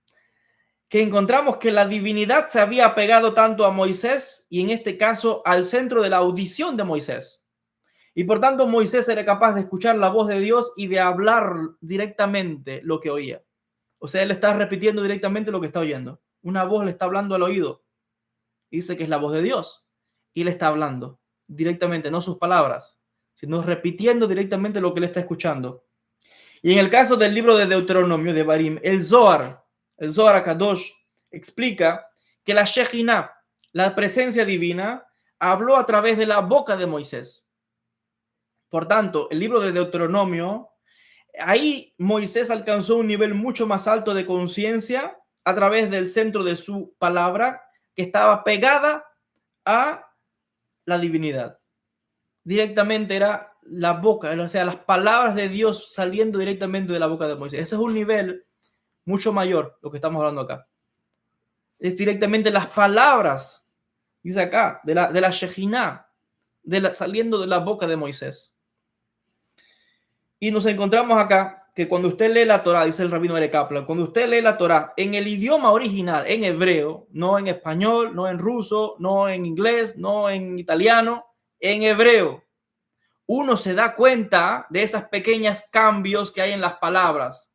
que encontramos que la divinidad se había apegado tanto a Moisés y en este caso al centro de la audición de Moisés. Y por tanto Moisés era capaz de escuchar la voz de Dios y de hablar directamente lo que oía. O sea, él está repitiendo directamente lo que está oyendo. Una voz le está hablando al oído. Dice que es la voz de Dios. Y le está hablando directamente, no sus palabras, sino repitiendo directamente lo que él está escuchando. Y en el caso del libro de Deuteronomio, de Barim, el Zohar Kadosh, explica que la Shekhinah, la presencia divina, habló a través de la boca de Moisés. Por tanto, el libro de Deuteronomio, ahí Moisés alcanzó un nivel mucho más alto de conciencia a través del centro de su palabra, que estaba pegada a la divinidad. Directamente era la boca, o sea, las palabras de Dios saliendo directamente de la boca de Moisés. Ese es un nivel mucho mayor, lo que estamos hablando acá. Es directamente las palabras, dice acá, de la Shekhinah, saliendo de la boca de Moisés. Y nos encontramos acá que cuando usted lee la Torá, dice el rabino Are Kaplan, cuando usted lee la Torá en el idioma original, en hebreo, no en español, no en ruso, no en inglés, no en italiano, en hebreo, uno se da cuenta de esos pequeños cambios que hay en las palabras.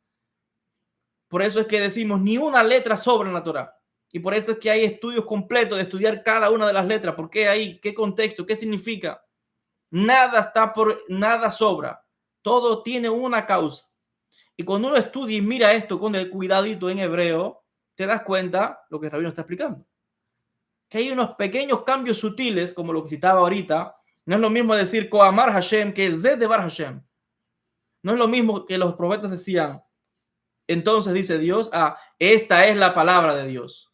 Por eso es que decimos ni una letra sobra en la Torá. Y por eso es que hay estudios completos de estudiar cada una de las letras. ¿Por qué hay? ¿Qué contexto? ¿Qué significa? Nada sobra. Todo tiene una causa. Y cuando uno estudia y mira esto con el cuidadito en hebreo, te das cuenta lo que el rabino está explicando. Que hay unos pequeños cambios sutiles, como lo que citaba ahorita. No es lo mismo decir Koamar Hashem que Zed Devar Hashem. No es lo mismo que los profetas decían, entonces dice Dios, esta es la palabra de Dios.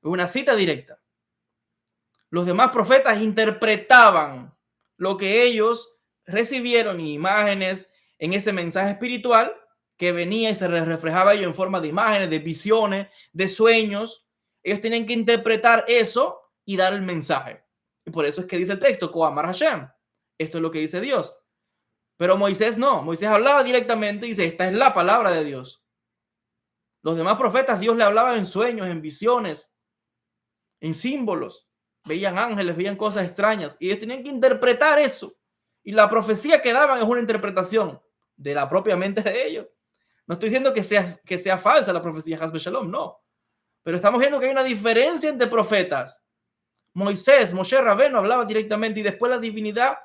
Una cita directa. Los demás profetas interpretaban lo que ellos recibieron en imágenes, en ese mensaje espiritual que venía y se reflejaba ello en forma de imágenes, de visiones, de sueños. Ellos tienen que interpretar eso y dar el mensaje. Y por eso es que dice el texto, Koamar Hashem. Esto es lo que dice Dios. Pero Moisés no. Moisés hablaba directamente y dice, esta es la palabra de Dios. Los demás profetas, Dios le hablaba en sueños, en visiones, en símbolos. Veían ángeles, veían cosas extrañas. Y ellos tenían que interpretar eso. Y la profecía que daban es una interpretación de la propia mente de ellos. No estoy diciendo que sea falsa la profecía, Hasbe Shalom, no. Pero estamos viendo que hay una diferencia entre profetas. Moisés, Moshe Rabbeinu hablaba directamente y después la divinidad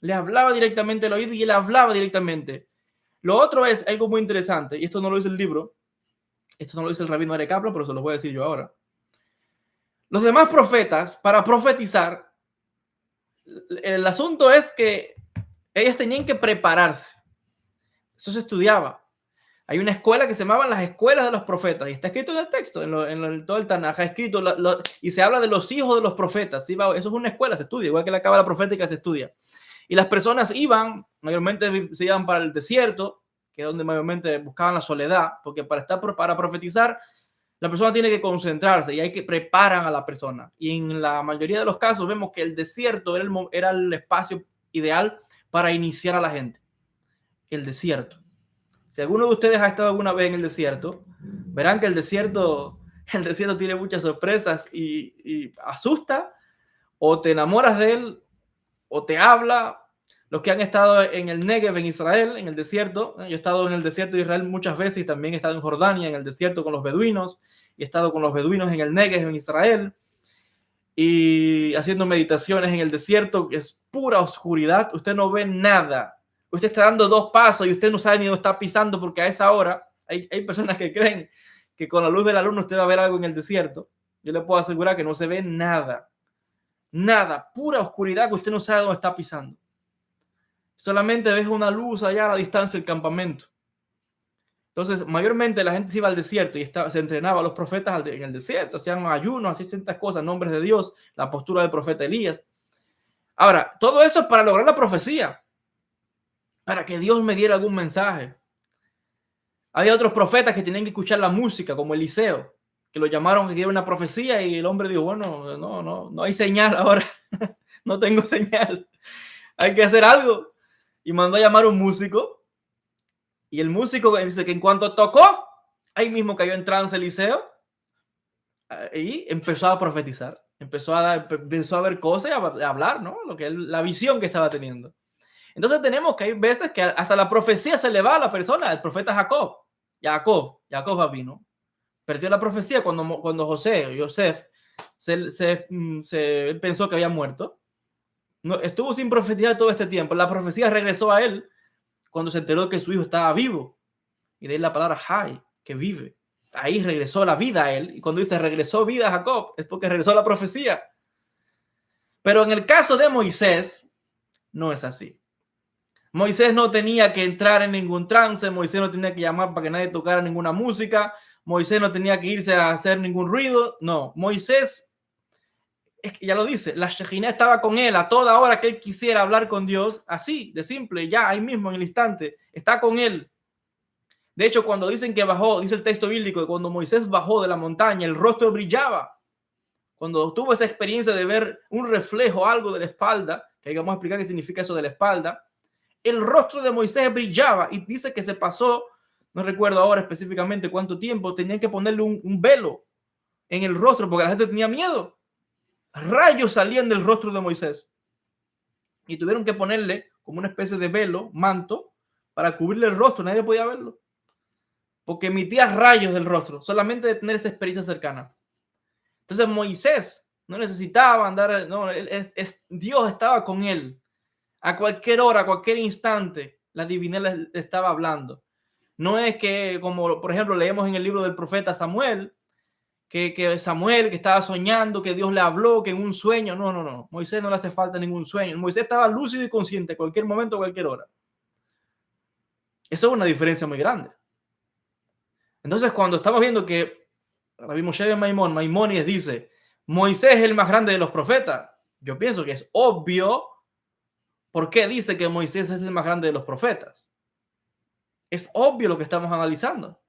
le hablaba directamente al oído y él hablaba directamente. Lo otro es algo muy interesante, y esto no lo dice el libro, esto no lo dice el rabino Aryeh Kaplan, pero se lo voy a decir yo ahora. Los demás profetas, para profetizar, el asunto es que ellos tenían que prepararse. Eso se estudiaba. Hay una escuela que se llamaban las escuelas de los profetas, y está escrito en el texto, en todo el Tanaj, escrito, y se habla de los hijos de los profetas. ¿Sí? Eso es una escuela, se estudia, igual que la cábala profética se estudia. Y las personas iban, mayormente se iban para el desierto, que es donde mayormente buscaban la soledad, porque para profetizar, la persona tiene que concentrarse y hay que preparar a la persona. Y en la mayoría de los casos vemos que el desierto era el espacio ideal para iniciar a la gente. El desierto. Si alguno de ustedes ha estado alguna vez en el desierto, verán que el desierto tiene muchas sorpresas y asusta, o te enamoras de él, o te habla. Los que han estado en el Negev, en Israel, en el desierto, yo he estado en el desierto de Israel muchas veces y también he estado en Jordania, en el desierto con los beduinos, y he estado con los beduinos en el Negev, en Israel, y haciendo meditaciones en el desierto, que es pura oscuridad, usted no ve nada. Usted está dando 2 pasos y usted no sabe ni dónde está pisando, porque a esa hora hay personas que creen que con la luz de la luna usted va a ver algo en el desierto. Yo le puedo asegurar que no se ve nada. Nada, pura oscuridad que usted no sabe dónde está pisando. Solamente ves una luz allá a la distancia del campamento. Entonces, mayormente la gente se iba al desierto y se entrenaba a los profetas en el desierto, hacían ayunos, hacían ciertas cosas, nombres de Dios, la postura del profeta Elías. Ahora, todo eso es para lograr la profecía, para que Dios me diera algún mensaje. Había otros profetas que tenían que escuchar la música, como Eliseo, que lo llamaron que diera una profecía y el hombre dijo, bueno, no hay señal ahora, no tengo señal, hay que hacer algo. Y mandó a llamar a un músico. Y el músico dice que en cuanto tocó, ahí mismo cayó en trance Eliseo. Y empezó a profetizar. Empezó a ver cosas y a hablar, ¿no? La visión que estaba teniendo. Entonces tenemos que hay veces que hasta la profecía se le va a la persona. El profeta Jacob vino. Perdió la profecía cuando Joseph se pensó que había muerto. No, estuvo sin profetizar todo este tiempo. La profecía regresó a él cuando se enteró que su hijo estaba vivo. Y de ahí la palabra Hay, que vive. Ahí regresó la vida a él. Y cuando dice regresó vida a Jacob, es porque regresó la profecía. Pero en el caso de Moisés, no es así. Moisés no tenía que entrar en ningún trance. Moisés no tenía que llamar para que nadie tocara ninguna música. Moisés no tenía que irse a hacer ningún ruido. No, Moisés, es que ya lo dice, la Shejina estaba con él a toda hora que él quisiera hablar con Dios, así de simple, ya ahí mismo en el instante, está con él. De hecho, cuando dicen que bajó, dice el texto bíblico, que cuando Moisés bajó de la montaña, el rostro brillaba. Cuando tuvo esa experiencia de ver un reflejo, algo de la espalda, que vamos a explicar qué significa eso de la espalda, el rostro de Moisés brillaba y dice que se pasó, no recuerdo ahora específicamente cuánto tiempo, tenían que ponerle un velo en el rostro porque la gente tenía miedo. Rayos salían del rostro de Moisés y tuvieron que ponerle como una especie de velo, manto, para cubrirle el rostro. Nadie podía verlo porque emitía rayos del rostro, solamente de tener esa experiencia cercana. Entonces Moisés no necesitaba andar, no, Dios estaba con él a cualquier hora, a cualquier instante. La divinidad le estaba hablando. No es que, como por ejemplo leemos en el libro del profeta Samuel, que Samuel que estaba soñando, que Dios le habló, que en un sueño. No, no, no. Moisés no le hace falta ningún sueño. Moisés estaba lúcido y consciente cualquier momento, cualquier hora. Eso es una diferencia muy grande. Entonces, cuando estamos viendo que Rabbi Moshe ben Maimónides dice, Moisés es el más grande de los profetas, yo pienso que es obvio por qué dice que Moisés es el más grande de los profetas. Es obvio lo que estamos analizando.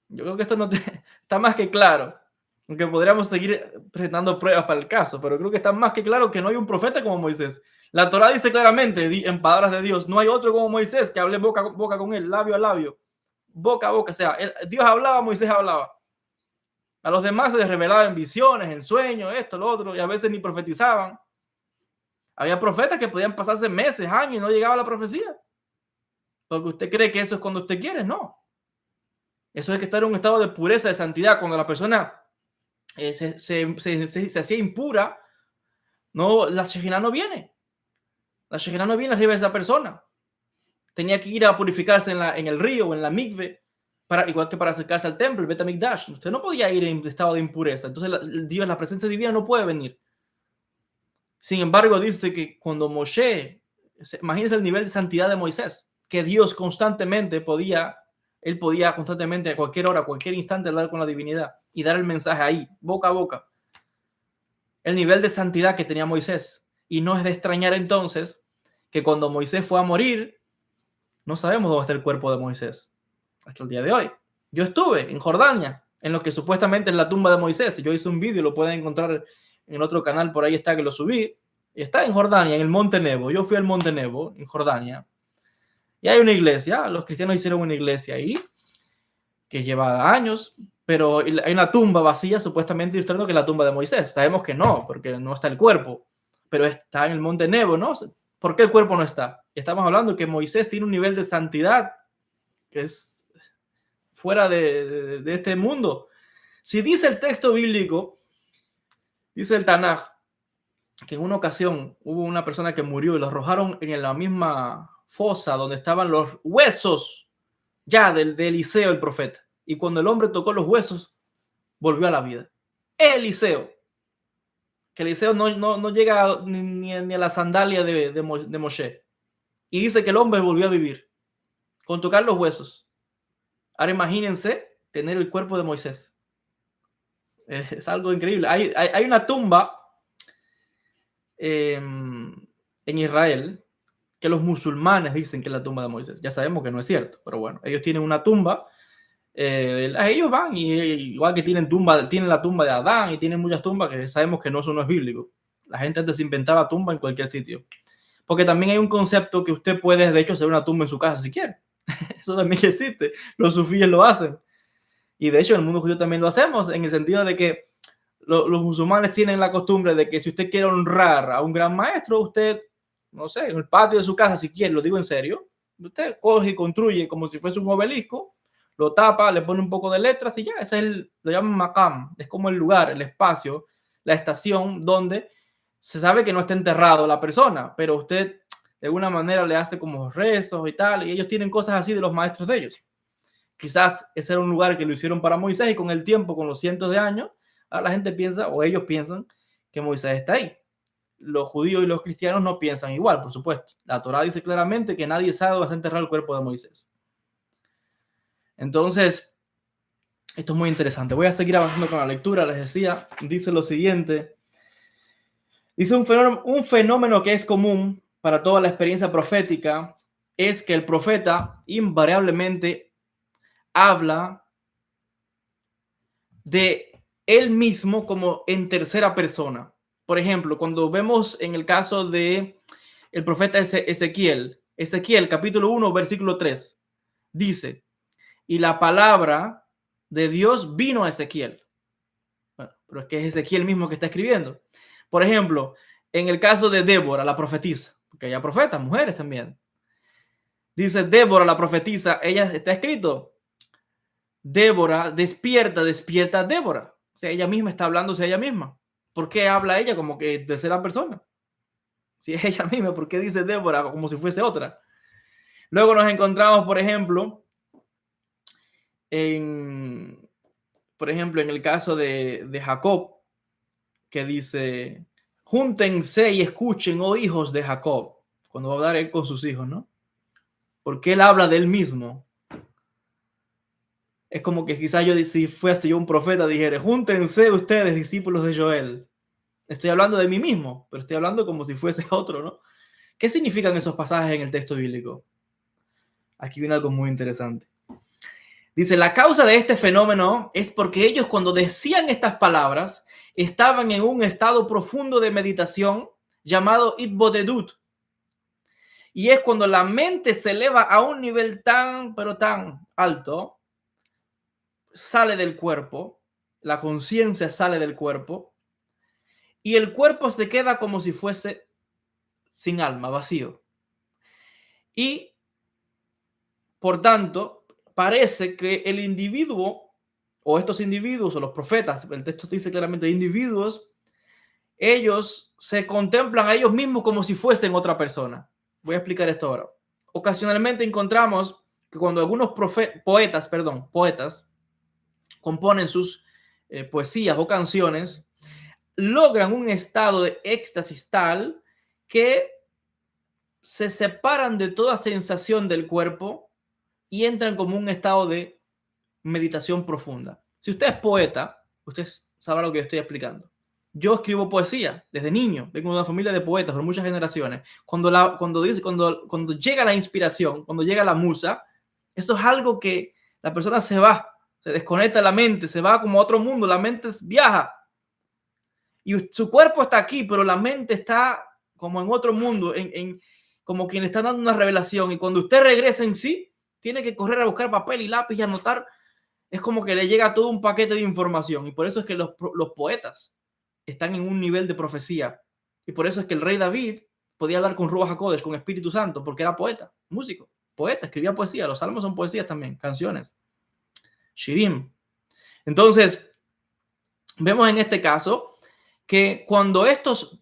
Yo creo que esto no está más que claro, aunque podríamos seguir presentando pruebas para el caso, pero creo que está más que claro que no hay un profeta como Moisés. La Torá dice claramente, en palabras de Dios, no hay otro como Moisés que hable boca a boca con él, labio a labio, boca a boca. O sea, Dios hablaba, Moisés hablaba. A los demás se les revelaba en visiones, en sueños, esto, lo otro, y a veces ni profetizaban. Había profetas que podían pasarse meses, años y no llegaba la profecía. Porque usted cree que eso es cuando usted quiere, no. Eso es que estar en un estado de pureza, de santidad. Cuando la persona se hacía impura, no, la Shejina no viene. La Shejina no viene arriba de esa persona. Tenía que ir a purificarse en el río o en la mikve, igual que para acercarse al templo, el Bet HaMikdash. Usted no podía ir en estado de impureza. Entonces Dios, la presencia divina no puede venir. Sin embargo, dice que cuando Moshe, imagínense el nivel de santidad de Moisés, que Dios constantemente podía constantemente a cualquier hora, a cualquier instante hablar con la divinidad y dar el mensaje ahí, boca a boca. El nivel de santidad que tenía Moisés. Y no es de extrañar entonces que cuando Moisés fue a morir, no sabemos dónde está el cuerpo de Moisés hasta el día de hoy. Yo estuve en Jordania, en lo que supuestamente es la tumba de Moisés. Yo hice un vídeo, lo pueden encontrar en otro canal, por ahí está, que lo subí. Está en Jordania, en el Monte Nebo. Yo fui al Monte Nebo, en Jordania. Y hay una iglesia, los cristianos hicieron una iglesia ahí, que lleva años, pero hay una tumba vacía, supuestamente ilustrando que es la tumba de Moisés. Sabemos que no, porque no está el cuerpo, pero está en el Monte Nebo, ¿no? ¿Por qué el cuerpo no está? Estamos hablando que Moisés tiene un nivel de santidad que es fuera de este mundo. Si dice el texto bíblico, dice el Tanaj, que en una ocasión hubo una persona que murió y lo arrojaron en la misma fosa donde estaban los huesos ya de Eliseo el profeta. Y cuando el hombre tocó los huesos, volvió a la vida. Eliseo. Que Eliseo no llega ni a la sandalia de Moshe. Y dice que el hombre volvió a vivir con tocar los huesos. Ahora imagínense tener el cuerpo de Moisés. Es algo increíble. Hay una tumba en Israel que los musulmanes dicen que es la tumba de Moisés. Ya sabemos que no es cierto, pero bueno, ellos tienen una tumba. Ellos van y igual que tienen la tumba de Adán y tienen muchas tumbas que sabemos que eso no es bíblico. La gente antes inventaba tumba en cualquier sitio. Porque también hay un concepto que usted puede, de hecho, hacer una tumba en su casa si quiere. Eso también existe. Los sufíes lo hacen. Y de hecho, en el mundo judío también lo hacemos, en el sentido de que los musulmanes tienen la costumbre de que si usted quiere honrar a un gran maestro, usted, no sé, en el patio de su casa, si quiere, lo digo en serio, usted coge y construye como si fuese un obelisco, lo tapa, le pone un poco de letras y ya, ese es lo llaman maqam, es como el lugar, el espacio, la estación donde se sabe que no está enterrado la persona, pero usted de alguna manera le hace como rezos y tal, y ellos tienen cosas así de los maestros de ellos. Quizás ese era un lugar que lo hicieron para Moisés y con el tiempo, con los cientos de años, ahora la gente piensa, o ellos piensan, que Moisés está ahí. Los judíos y los cristianos no piensan igual, por supuesto. La Torá dice claramente que nadie sabe dónde está enterrado el cuerpo de Moisés. Entonces, esto es muy interesante. Voy a seguir avanzando con la lectura. Les decía, dice lo siguiente. Dice un fenómeno que es común para toda la experiencia profética es que el profeta invariablemente habla de él mismo como en tercera persona. Por ejemplo, cuando vemos en el caso de el profeta Ezequiel, capítulo 1, versículo 3, dice, y la palabra de Dios vino a Ezequiel. Bueno, pero es que es Ezequiel mismo que está escribiendo. Por ejemplo, en el caso de Débora, la profetisa, porque hay profetas, mujeres también. Dice Débora, la profetisa, ella está escrito, Débora, despierta, despierta Débora. O sea, ella misma está hablándose a ella misma. ¿Por qué habla ella como que de tercera persona? Si es ella misma, ¿por qué dice Débora como si fuese otra? Luego nos encontramos, por ejemplo, por ejemplo, en el caso de Jacob, que dice, júntense y escuchen, oh hijos de Jacob, cuando va a hablar él con sus hijos, ¿no? Porque él habla de él mismo. Es como que quizás yo, si fuese yo un profeta, dijera, júntense ustedes, discípulos de Joel. Estoy hablando de mí mismo, pero estoy hablando como si fuese otro, ¿no? ¿Qué significan esos pasajes en el texto bíblico? Aquí viene algo muy interesante. Dice, la causa de este fenómeno es porque ellos cuando decían estas palabras estaban en un estado profundo de meditación llamado Itbodedut. Y es cuando la mente se eleva a un nivel tan, pero tan alto, sale del cuerpo, la conciencia sale del cuerpo y el cuerpo se queda como si fuese sin alma, vacío. Y por tanto, parece que el individuo o estos individuos o los profetas, el texto dice claramente individuos, ellos se contemplan a ellos mismos como si fuesen otra persona. Voy a explicar esto ahora. Ocasionalmente encontramos que cuando algunos poetas componen sus poesías o canciones, logran un estado de éxtasis tal que se separan de toda sensación del cuerpo y entran como un estado de meditación profunda. Si usted es poeta, usted sabrá lo que yo estoy explicando. Yo escribo poesía desde niño, vengo de una familia de poetas por muchas generaciones. Cuando llega la inspiración, cuando llega la musa, eso es algo que la persona se va, se desconecta la mente, se va como a otro mundo, la mente viaja. Y su cuerpo está aquí, pero la mente está como en otro mundo, como quien le está dando una revelación. Y cuando usted regresa en sí, tiene que correr a buscar papel y lápiz y anotar. Es como que le llega todo un paquete de información. Y por eso es que los poetas están en un nivel de profecía. Y por eso es que el rey David podía hablar con Ruach HaKodesh, con Espíritu Santo, porque era poeta, músico, poeta, escribía poesía. Los salmos son poesías también, canciones. Shirim. Entonces, vemos en este caso que cuando estos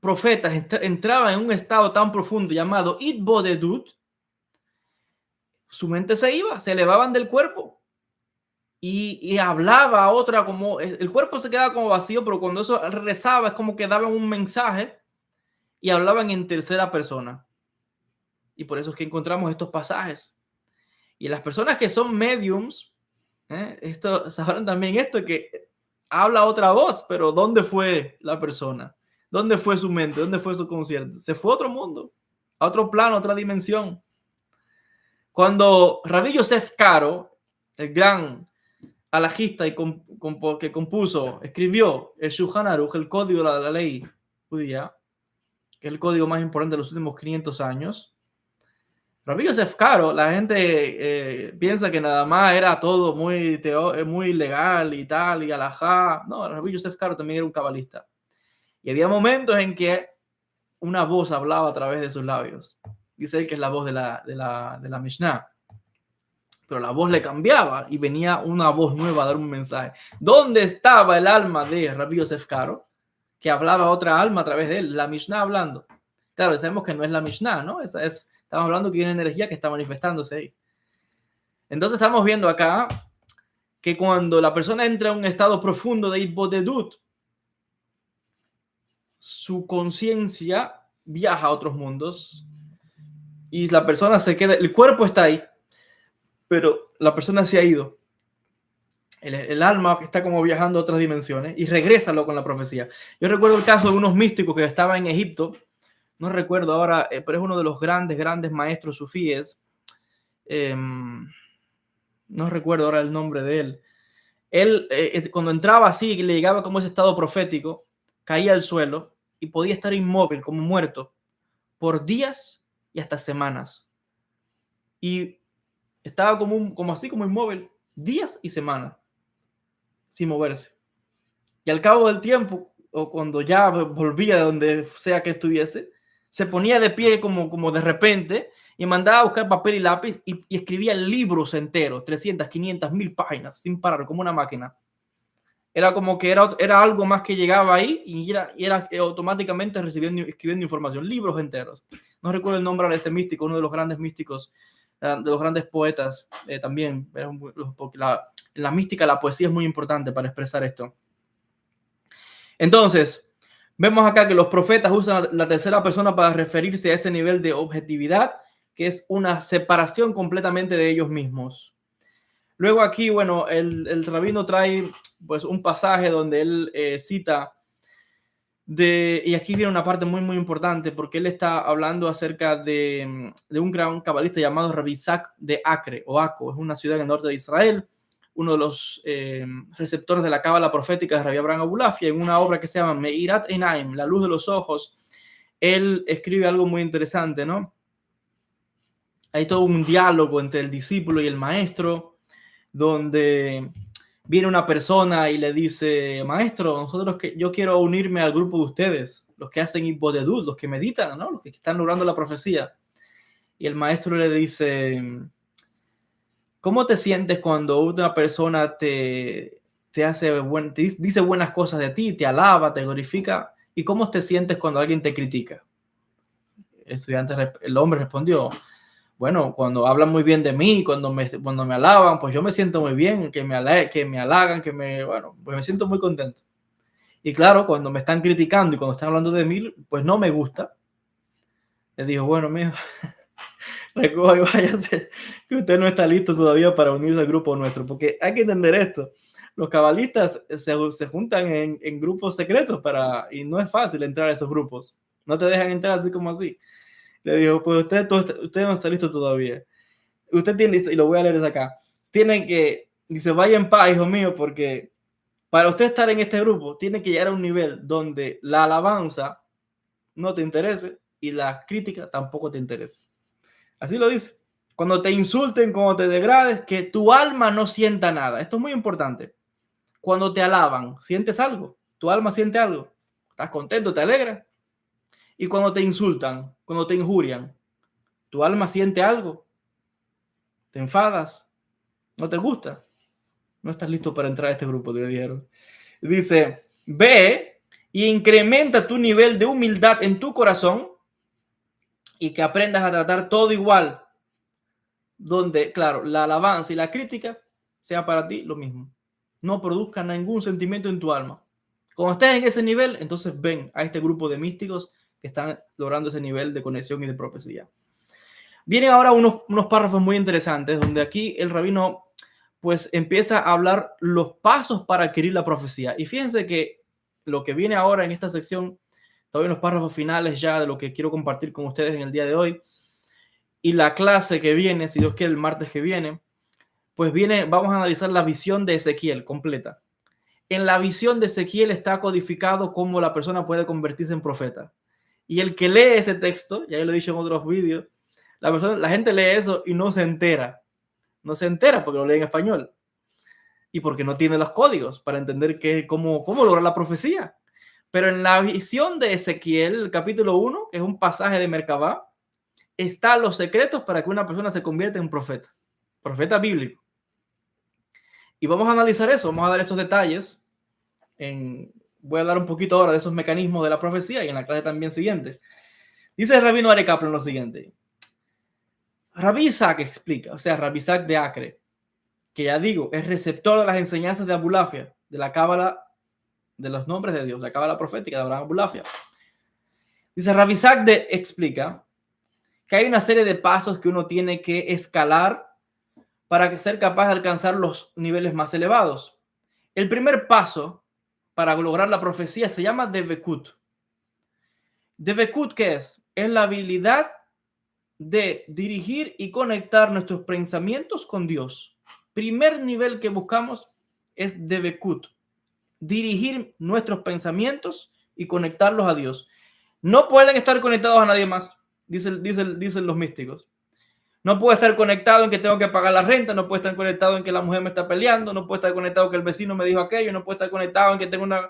profetas entraban en un estado tan profundo llamado Itbodedut, su mente se iba, se elevaban del cuerpo y hablaba a otra, como el cuerpo se quedaba como vacío, pero cuando eso rezaba es como que daban un mensaje y hablaban en tercera persona. Y por eso es que encontramos estos pasajes. Y las personas que son mediums, sabrán también esto, que habla otra voz, pero ¿dónde fue la persona? ¿Dónde fue su mente? ¿Dónde fue su concierto? Se fue a otro mundo, a otro plano, a otra dimensión. Cuando Rabbi Yosef Karo, el gran alajista que escribió el Shulchan Aruch, el código de la ley judía, que es el código más importante de los últimos 500 años, Rabbi Yosef Karo, la gente piensa que nada más era todo muy legal y tal, y alajá. No, Rabbi Yosef Karo también era un cabalista. Y había momentos en que una voz hablaba a través de sus labios. Dice él que es la voz de la Mishnah. Pero la voz le cambiaba y venía una voz nueva a dar un mensaje. ¿Dónde estaba el alma de Rabbi Yosef Karo? Que hablaba otra alma a través de él, la Mishnah hablando. Claro, sabemos que no es la Mishnah, ¿no? Estamos hablando que hay una energía que está manifestándose ahí. Entonces estamos viendo acá que cuando la persona entra en un estado profundo de Itbodedut, su conciencia viaja a otros mundos y la persona se queda, el cuerpo está ahí, pero la persona se ha ido. El alma está como viajando a otras dimensiones y regresa con la profecía. Yo recuerdo el caso de unos místicos que estaban en Egipto, no recuerdo ahora, pero es uno de los grandes maestros sufíes. No recuerdo ahora el nombre de él. Él cuando entraba así, le llegaba como ese estado profético, caía al suelo y podía estar inmóvil, como muerto, por días y hasta semanas. Y estaba como así, como inmóvil, días y semanas, sin moverse. Y al cabo del tiempo, o cuando ya volvía de donde sea que estuviese, se ponía de pie como de repente y mandaba a buscar papel y lápiz y escribía libros enteros, 300, 500, 1000 páginas, sin parar, como una máquina. Era como que era algo más que llegaba ahí y era automáticamente escribiendo información, libros enteros. No recuerdo el nombre de ese místico, uno de los grandes místicos de los grandes poetas también, porque la mística, la poesía es muy importante para expresar esto. Entonces, vemos acá que los profetas usan la tercera persona para referirse a ese nivel de objetividad, que es una separación completamente de ellos mismos. Luego aquí, bueno, el rabino trae pues un pasaje donde él cita y aquí viene una parte muy, muy importante, porque él está hablando acerca de un gran cabalista llamado Rabbi Isaac de Acre, o Aco, es una ciudad en el norte de Israel, uno de los receptores de la cábala profética de Rabbi Abraham Abulafia, en una obra que se llama Meirat Einaim, la luz de los ojos. Él escribe algo muy interesante, ¿no? Hay todo un diálogo entre el discípulo y el maestro, donde viene una persona y le dice: maestro, yo quiero unirme al grupo de ustedes, los que hacen Ibodedut, los que meditan, ¿no? Los que están logrando la profecía. Y el maestro le dice: ¿cómo te sientes cuando una persona te dice buenas cosas de ti, te alaba, te glorifica? ¿Y cómo te sientes cuando alguien te critica? El hombre respondió: bueno, cuando hablan muy bien de mí, cuando me alaban, pues yo me siento muy bien, que me halagan, bueno, pues me siento muy contento. Y claro, cuando me están criticando y cuando están hablando de mí, pues no me gusta. Le dijo: bueno, mijo, recoja y váyase, que usted no está listo todavía para unirse al grupo nuestro, porque hay que entender esto. Los cabalistas se juntan en grupos secretos y no es fácil entrar a esos grupos. No te dejan entrar así como así. Le dijo: pues usted no está listo todavía. Usted tiene, y lo voy a leer desde acá, tiene que, dice: vaya en paz, hijo mío, porque para usted estar en este grupo, tiene que llegar a un nivel donde la alabanza no te interese y la crítica tampoco te interese. Así lo dice. Cuando te insulten, cuando te degrades, que tu alma no sienta nada. Esto es muy importante. Cuando te alaban, ¿sientes algo? ¿Tu alma siente algo? ¿Estás contento? ¿Te alegra? Y cuando te insultan, cuando te injurian, ¿tu alma siente algo? ¿Te enfadas? ¿No te gusta? No estás listo para entrar a este grupo, le dijeron. Dice: ve y incrementa tu nivel de humildad en tu corazón y que aprendas a tratar todo igual, donde, claro, la alabanza y la crítica sea para ti lo mismo. No produzcan ningún sentimiento en tu alma. Cuando estés en ese nivel, entonces ven a este grupo de místicos que están logrando ese nivel de conexión y de profecía. Vienen ahora unos párrafos muy interesantes, donde aquí el rabino pues empieza a hablar los pasos para adquirir la profecía. Y fíjense que lo que viene ahora en esta sección, todavía en los párrafos finales ya de lo que quiero compartir con ustedes en el día de hoy, y la clase que viene, si Dios quiere, el martes que viene, pues vamos a analizar la visión de Ezequiel completa. En la visión de Ezequiel está codificado cómo la persona puede convertirse en profeta. Y el que lee ese texto, ya lo he dicho en otros vídeos, la gente lee eso y no se entera. No se entera porque lo lee en español y porque no tiene los códigos para entender cómo lograr la profecía. Pero en la visión de Ezequiel, el capítulo 1, que es un pasaje de Merkabah, están los secretos para que una persona se convierta en profeta bíblico. Y vamos a analizar eso, vamos a dar esos detalles. Voy a hablar un poquito ahora de esos mecanismos de la profecía y en la clase también siguiente. Dice el rabino Aryeh Kaplan lo siguiente. Rabbi Isaac explica, o sea, Rabbi Isaac de Acre, que ya digo, es receptor de las enseñanzas de Abulafia, de la cábala de los nombres de Dios, la cábala profética de Abraham Abulafia. Dice, Rabbi Isaac explica que hay una serie de pasos que uno tiene que escalar para ser capaz de alcanzar los niveles más elevados. El primer paso para lograr la profecía se llama Devekut. Devekut, ¿qué es? Es la habilidad de dirigir y conectar nuestros pensamientos con Dios. Primer nivel que buscamos es Devekut, dirigir nuestros pensamientos y conectarlos a Dios. No pueden estar conectados a nadie más, dicen los místicos. No puede estar conectado en que tengo que pagar la renta, no puede estar conectado en que la mujer me está peleando, no puede estar conectado en que el vecino me dijo aquello, no puede estar conectado en que tengo una...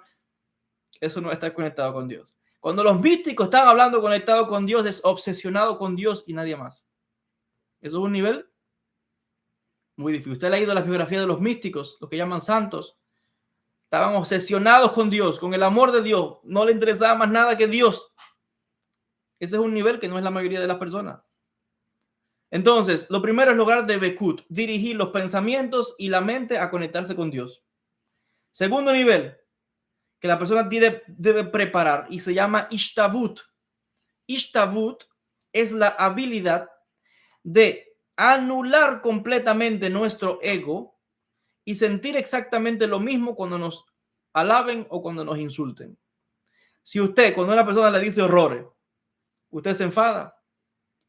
Eso no está conectado con Dios. Cuando los místicos están hablando conectado con Dios, es obsesionado con Dios y nadie más. Eso es un nivel muy difícil. Usted ha leído las biografías de los místicos, los que llaman santos. Estaban obsesionados con Dios, con el amor de Dios. No le interesaba más nada que Dios. Ese es un nivel que no es la mayoría de las personas. Entonces, lo primero es lograr Debekut, dirigir los pensamientos y la mente a conectarse con Dios. Segundo nivel, que la persona debe preparar y se llama Ishtavut. Ishtavut es la habilidad de anular completamente nuestro ego y sentir exactamente lo mismo cuando nos alaben o cuando nos insulten. Si usted, cuando una persona le dice horrores, usted se enfada,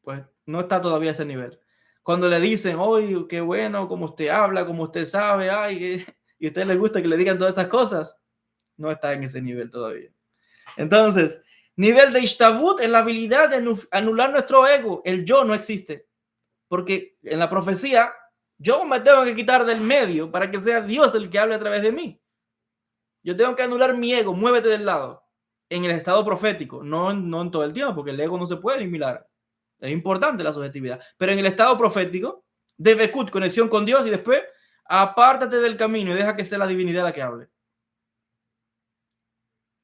pues no está todavía a ese nivel. Cuando le dicen, oye, qué bueno, como usted habla, como usted sabe, ay, y a usted le gusta que le digan todas esas cosas, no está en ese nivel todavía. Entonces, nivel de Ishtavut es la habilidad de anular nuestro ego. El yo no existe. Porque en la profecía, yo me tengo que quitar del medio para que sea Dios el que hable a través de mí. Yo tengo que anular mi ego, muévete del lado. En el estado profético, no en todo el tiempo, porque el ego no se puede eliminar. Es importante la subjetividad. Pero en el estado profético, de Bekut, conexión con Dios, y después apártate del camino y deja que sea la divinidad la que hable.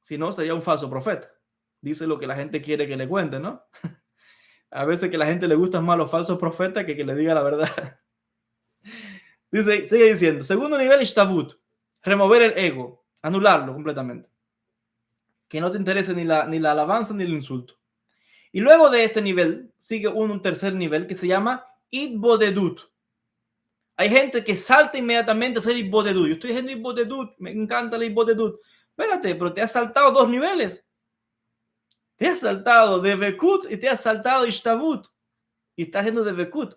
Si no, sería un falso profeta. Dice lo que la gente quiere que le cuente, ¿no? A veces que a la gente le gustan más los falsos profetas que le diga la verdad. Dice, sigue diciendo, segundo nivel, Ishtavut, remover el ego, anularlo completamente. Que no te interese ni la alabanza ni el insulto. Y luego de este nivel, sigue un tercer nivel que se llama Itbodedut. Hay gente que salta inmediatamente a hacer Itbodedut. Yo estoy haciendo Itbodedut, me encanta el Itbodedut. Espérate, pero te has saltado 2 niveles. Te has saltado de Bekut y te has saltado Ishtavut. Y estás haciendo de Bekut.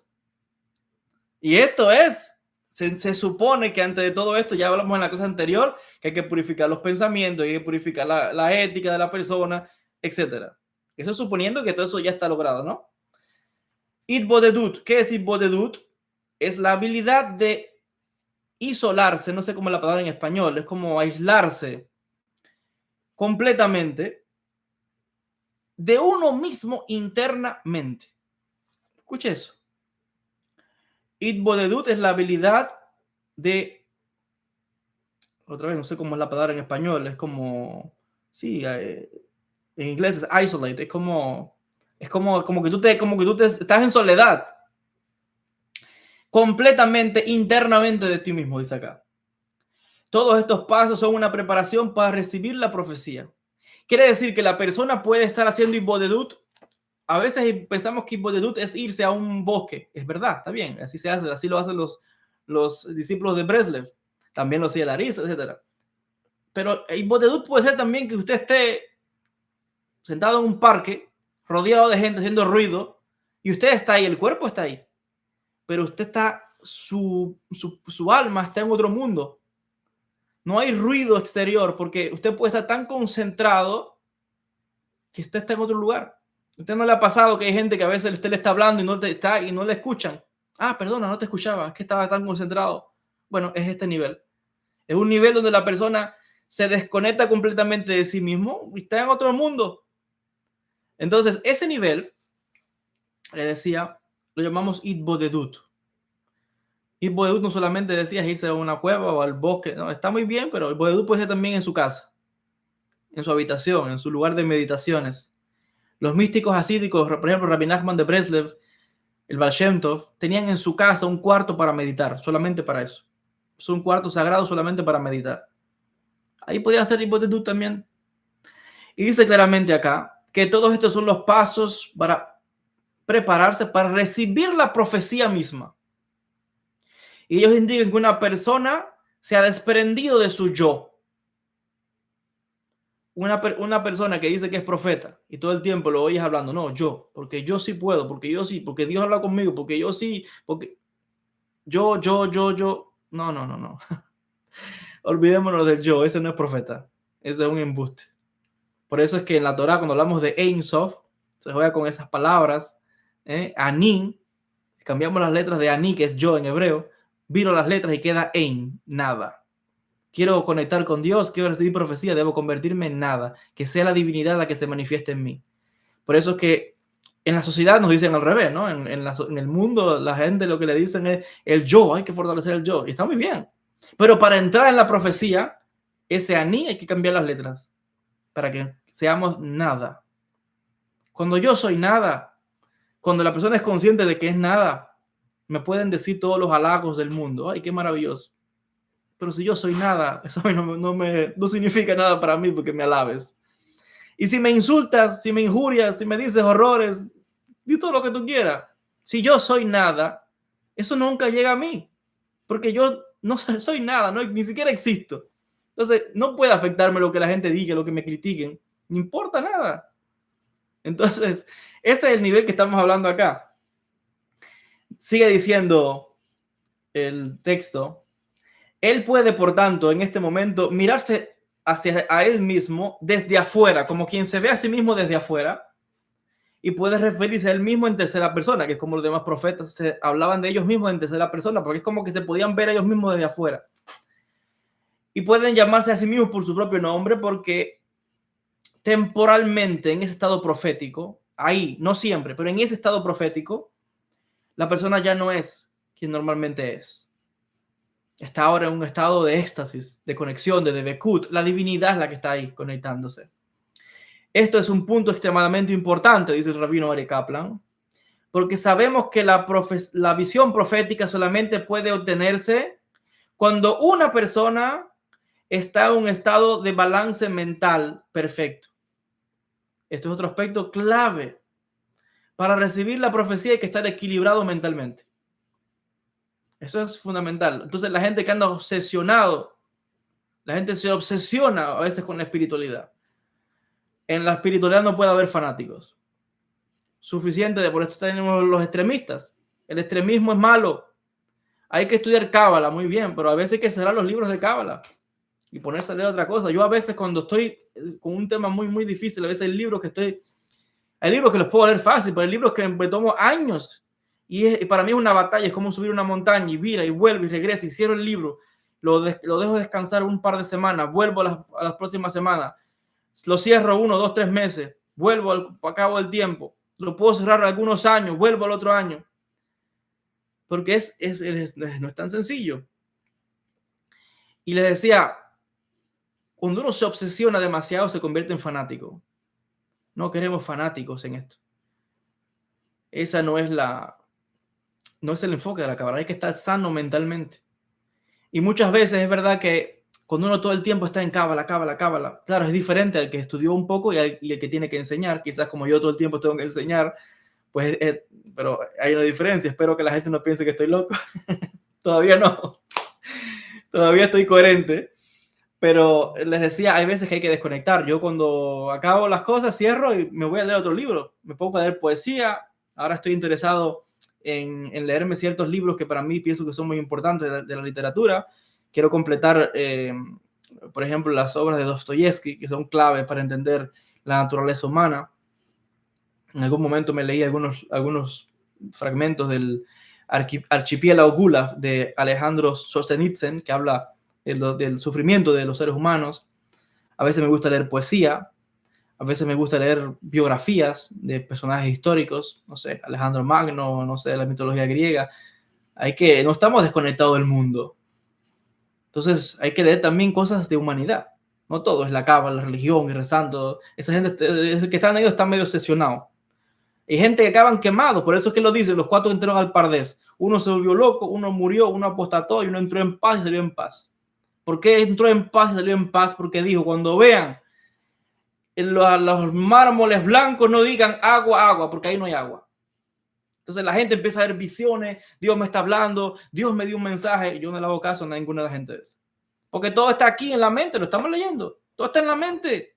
Y esto es, se supone que antes de todo esto, ya hablamos en la cosa anterior, que hay que purificar los pensamientos, hay que purificar la ética de la persona, etc. Eso suponiendo que todo eso ya está logrado, ¿no? Itbodedut. ¿Qué es Itbodedut? Es la habilidad de isolarse, no sé cómo es la palabra en español, es como aislarse completamente de uno mismo internamente. Escuche eso. Itbodedut es la habilidad de, otra vez no sé cómo es la palabra en español, es como, sí, en inglés es isolate, es como que tú te estás en soledad completamente internamente de ti mismo, dice acá. Todos estos pasos son una preparación para recibir la profecía. Quiere decir que la persona puede estar haciendo Itbodedut. A veces pensamos que Itbodedut es irse a un bosque. Es verdad, está bien, así se hace, así lo hacen los discípulos de Breslev. También lo hacía Larissa, etc. Pero Itbodedut puede ser también que usted esté sentado en un parque, rodeado de gente haciendo ruido, y usted está ahí, el cuerpo está ahí, pero usted está, su alma está en otro mundo. No hay ruido exterior porque usted puede estar tan concentrado que usted está en otro lugar. ¿Usted no le ha pasado que hay gente que a veces usted le está hablando y no le escuchan? Ah, perdona, no te escuchaba, es que estaba tan concentrado. Bueno, es este nivel. Es un nivel donde la persona se desconecta completamente de sí mismo y está en otro mundo. Entonces, ese nivel, le decía, lo llamamos Itbodedut. Itbodedut no solamente decía irse a una cueva o al bosque, no, está muy bien, pero Itbodedut puede ser también en su casa, en su habitación, en su lugar de meditaciones. Los místicos hasídicos, por ejemplo, Rabbi Nachman de Breslev, el Baal Shem Tov, tenían en su casa un cuarto para meditar, solamente para eso. Es un cuarto sagrado solamente para meditar. Ahí podían hacer Itbodedut también. Y dice claramente acá que todos estos son los pasos para prepararse para recibir la profecía misma. Y ellos indican que una persona se ha desprendido de su yo. Una persona que dice que es profeta y todo el tiempo lo oyes hablando, no, yo, porque yo sí puedo, porque yo sí, porque Dios habla conmigo, porque yo sí, porque yo, no. Olvidémonos del yo, ese no es profeta, ese es un embuste. Por eso es que en la Torah, cuando hablamos de Ein Sof, se juega con esas palabras, Ani, cambiamos las letras de Ani, que es yo en hebreo, viro las letras y queda Ein, nada. Quiero conectar con Dios, quiero recibir profecía, debo convertirme en nada, que sea la divinidad la que se manifieste en mí. Por eso es que en la sociedad nos dicen al revés, ¿no? En el mundo la gente lo que le dicen es el yo, hay que fortalecer el yo, y está muy bien. Pero para entrar en la profecía, ese Ani hay que cambiar las letras para que seamos nada. Cuando yo soy nada, Cuando la persona es consciente de que es nada, me pueden decir todos los halagos del mundo. Ay, qué maravilloso. Pero si yo soy nada, eso no significa nada para mí porque me alabes. Y si me insultas, si me injurias, si me dices horrores, di todo lo que tú quieras. Si yo soy nada, eso nunca llega a mí. Porque yo no soy nada, no, ni siquiera existo. Entonces, no puede afectarme lo que la gente diga, lo que me critiquen. No importa nada. Entonces, ese es el nivel que estamos hablando acá. Sigue diciendo el texto. Él puede, por tanto, en este momento, mirarse hacia a él mismo desde afuera, como quien se ve a sí mismo desde afuera, y puede referirse a él mismo en tercera persona, que es como los demás profetas se hablaban de ellos mismos en tercera persona, porque es como que se podían ver a ellos mismos desde afuera. Y pueden llamarse a sí mismos por su propio nombre, porque temporalmente en ese estado profético, ahí, no siempre, pero en ese estado profético, la persona ya no es quien normalmente es. Está ahora en un estado de éxtasis, de conexión, de Debekut. La divinidad es la que está ahí conectándose. Esto es un punto extremadamente importante, dice el rabino Ari Kaplan, porque sabemos que la visión profética solamente puede obtenerse cuando una persona está en un estado de balance mental perfecto. Esto es otro aspecto clave. Para recibir la profecía hay que estar equilibrado mentalmente. Eso es fundamental. Entonces la gente que anda obsesionado, la gente se obsesiona a veces con la espiritualidad. En la espiritualidad no puede haber fanáticos. Suficiente, por esto tenemos los extremistas. El extremismo es malo. Hay que estudiar Cábala, muy bien, pero a veces hay que cerrar los libros de Cábala y ponerse a leer otra cosa. Yo a veces cuando estoy con un tema muy, muy difícil, a veces hay libros que los puedo leer fácil, pero hay libros que me tomo años y para mí es una batalla, es como subir una montaña y vira y vuelvo y regreso y cierro el libro, lo dejo descansar un par de semanas, vuelvo a las próximas semanas, lo cierro 1, 2, 3 meses, vuelvo al cabo del tiempo, lo puedo cerrar algunos años, vuelvo al otro año, porque no es tan sencillo. Y les decía, cuando uno se obsesiona demasiado se convierte en fanático. No queremos fanáticos en esto. Esa no es el enfoque de la Cábala. Hay que estar sano mentalmente. Y muchas veces es verdad que cuando uno todo el tiempo está en Cábala, claro, es diferente al que estudió un poco y el que tiene que enseñar. Quizás como yo todo el tiempo tengo que enseñar, pues, pero hay una diferencia. Espero que la gente no piense que estoy loco. Todavía no. Todavía estoy coherente. Pero les decía, hay veces que hay que desconectar. Yo cuando acabo las cosas cierro y me voy a leer otro libro. Me pongo a leer poesía. Ahora estoy interesado en leerme ciertos libros que para mí pienso que son muy importantes de la literatura. Quiero completar, por ejemplo, las obras de Dostoyevsky, que son claves para entender la naturaleza humana. En algún momento me leí algunos fragmentos del Archipiélago Gulav de Alejandro Solzhenitsyn, que habla del sufrimiento de los seres humanos. A veces me gusta leer poesía, a veces me gusta leer biografías de personajes históricos, no sé, Alejandro Magno, no sé, la mitología griega. No estamos desconectados del mundo. Entonces hay que leer también cosas de humanidad. No todo es la cábala, la religión y rezando. Esa gente que están ahí está medio obsesionado. Hay gente que acaban quemados, por eso es que lo dicen, los 4 entraron al Pardés. Uno se volvió loco, uno murió, uno apostató y uno entró en paz y salió en paz. ¿Por qué entró en paz y salió en paz? Porque dijo, cuando vean los mármoles blancos no digan agua, agua, porque ahí no hay agua. Entonces la gente empieza a ver visiones, Dios me está hablando, Dios me dio un mensaje, yo no le hago caso a ninguna de la gente de eso. Porque todo está aquí en la mente, lo estamos leyendo, todo está en la mente.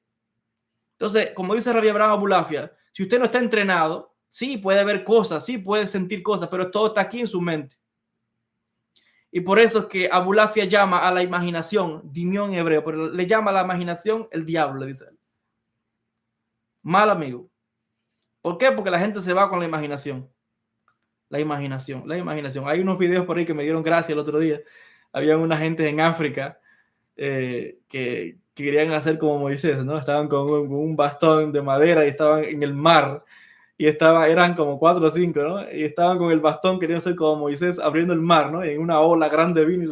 Entonces, como dice Rabbi Abraham Abulafia, si usted no está entrenado, sí puede ver cosas, sí puede sentir cosas, pero todo está aquí en su mente. Y por eso es que Abulafia llama a la imaginación, dimión en hebreo, pero le llama a la imaginación el diablo, le dice él. Mal amigo. ¿Por qué? Porque la gente se va con la imaginación. La imaginación. Hay unos videos por ahí que me dieron gracia el otro día. Había una gente en África que querían hacer como Moisés, ¿no? Estaban con un bastón de madera y estaban en el mar. Y eran como 4 o 5, ¿no? Y estaban con el bastón, querían ser como Moisés abriendo el mar, ¿no? Y en una ola grande vino y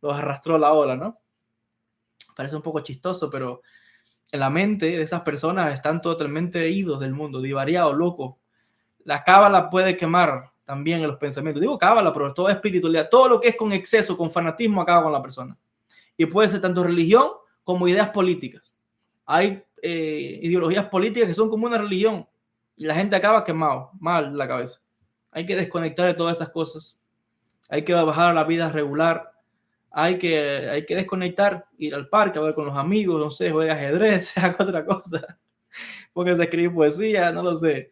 los arrastró la ola, ¿no? Parece un poco chistoso, pero en la mente de esas personas están totalmente idos del mundo, divariados, locos. La cábala puede quemar también en los pensamientos. Digo cábala, pero toda espiritualidad, todo lo que es con exceso, con fanatismo, acaba con la persona. Y puede ser tanto religión como ideas políticas. Hay ideologías políticas que son como una religión y la gente acaba quemado, mal la cabeza. Hay que desconectar de todas esas cosas. Hay que bajar a la vida regular. Hay que desconectar, ir al parque, a ver con los amigos, no sé, juega ajedrez, haga otra cosa. Póngase a escribir poesía, no lo sé.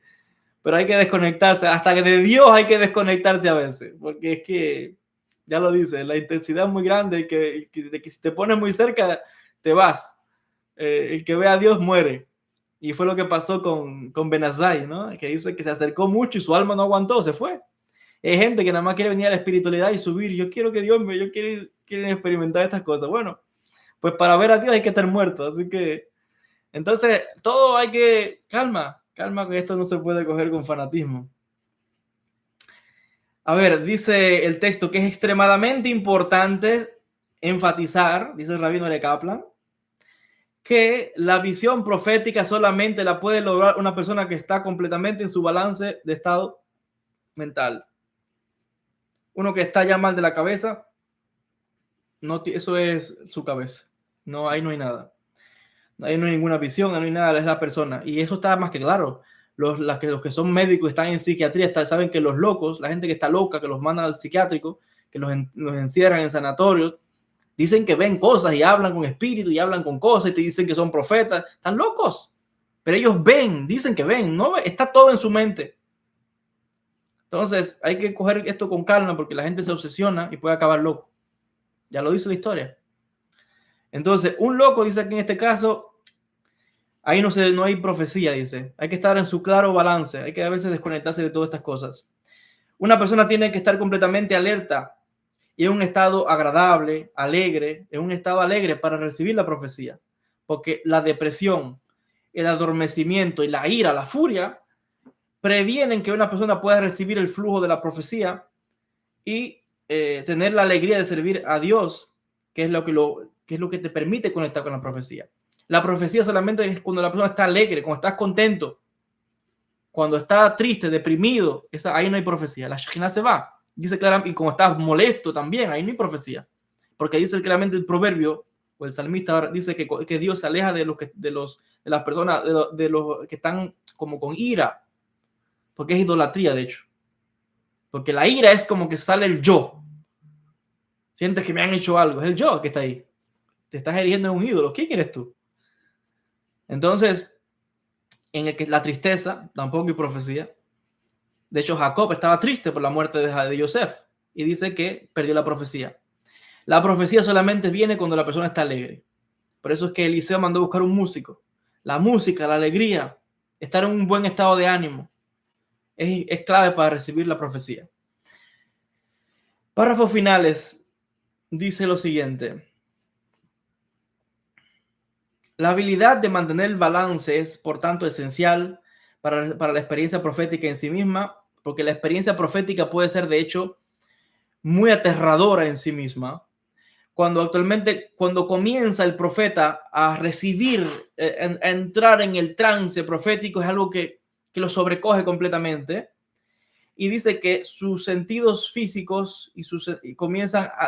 Pero hay que desconectarse. Hasta que de Dios hay que desconectarse a veces. Porque es que, ya lo dice, la intensidad es muy grande y que si te pones muy cerca, te vas. El que ve a Dios muere. Y fue lo que pasó con Benazai, ¿no? Que dice que se acercó mucho y su alma no aguantó, se fue. Hay gente que nada más quiere venir a la espiritualidad y subir. Yo quiero que Dios yo quiero experimentar estas cosas. Bueno, pues para ver a Dios hay que estar muerto. Así que, entonces, todo hay que, calma, que esto no se puede coger con fanatismo. A ver, dice el texto que es extremadamente importante enfatizar, dice el rabino Aryeh Kaplan, que la visión profética solamente la puede lograr una persona que está completamente en su balance de estado mental. Uno que está ya mal de la cabeza, no, eso es su cabeza. No, ahí no hay nada. Ahí no hay ninguna visión, no hay nada, es la persona. Y eso está más que claro. Los que son médicos, están en psiquiatría, saben que los locos, la gente que está loca, que los mandan al psiquiátrico, que los encierran en sanatorios, dicen que ven cosas y hablan con espíritu y hablan con cosas y te dicen que son profetas. Están locos. Pero ellos ven, dicen que ven, no está todo en su mente. Entonces hay que coger esto con calma porque la gente se obsesiona y puede acabar loco. Ya lo dice la historia. Entonces, un loco, dice aquí en este caso, ahí no hay profecía, dice. Hay que estar en su claro balance. Hay que a veces desconectarse de todas estas cosas. Una persona tiene que estar completamente alerta y en un estado agradable, alegre, en un estado alegre para recibir la profecía. Porque la depresión, el adormecimiento y la ira, la furia, previenen que una persona pueda recibir el flujo de la profecía y tener la alegría de servir a Dios, que es lo que te permite conectar con la profecía. La profecía solamente es cuando la persona está alegre, cuando estás contento. Cuando está triste, deprimido, ahí no hay profecía. La Shekhinah se va. Dice claramente, y cuando estás molesto también, ahí no hay profecía. Porque dice claramente el proverbio, o el salmista dice que Dios se aleja de las personas, de los que están como con ira. Porque es idolatría, de hecho. Porque la ira es como que sale el yo. Sientes que me han hecho algo. Es el yo que está ahí. Te estás erigiendo en un ídolo. ¿Quién eres tú? Entonces, en el que la tristeza, tampoco hay profecía. De hecho, Jacob estaba triste por la muerte de Yosef y dice que perdió la profecía. La profecía solamente viene cuando la persona está alegre. Por eso es que Eliseo mandó a buscar un músico. La música, la alegría, estar en un buen estado de ánimo es clave para recibir la profecía. Párrafos finales. Dice lo siguiente. La habilidad de mantener el balance es, por tanto, esencial para la experiencia profética en sí misma, porque la experiencia profética puede ser, de hecho, muy aterradora en sí misma. Cuando comienza el profeta a recibir, a entrar en el trance profético, es algo que lo sobrecoge completamente. Y dice que sus sentidos físicos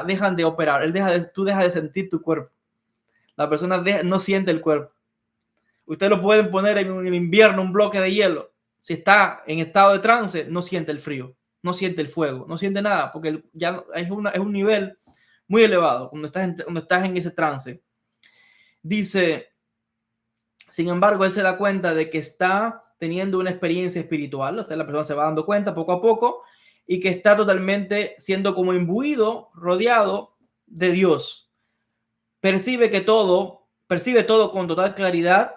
dejan de operar. Tú dejas de sentir tu cuerpo. La persona no siente el cuerpo. Usted lo pueden poner en el invierno un bloque de hielo. Si está en estado de trance, no siente el frío, no siente el fuego, no siente nada, porque ya es un nivel muy elevado cuando estás en ese trance. Dice, sin embargo, él se da cuenta de que está teniendo una experiencia espiritual, o sea, la persona se va dando cuenta poco a poco y que está totalmente siendo como imbuido, rodeado de Dios. Percibe todo con total claridad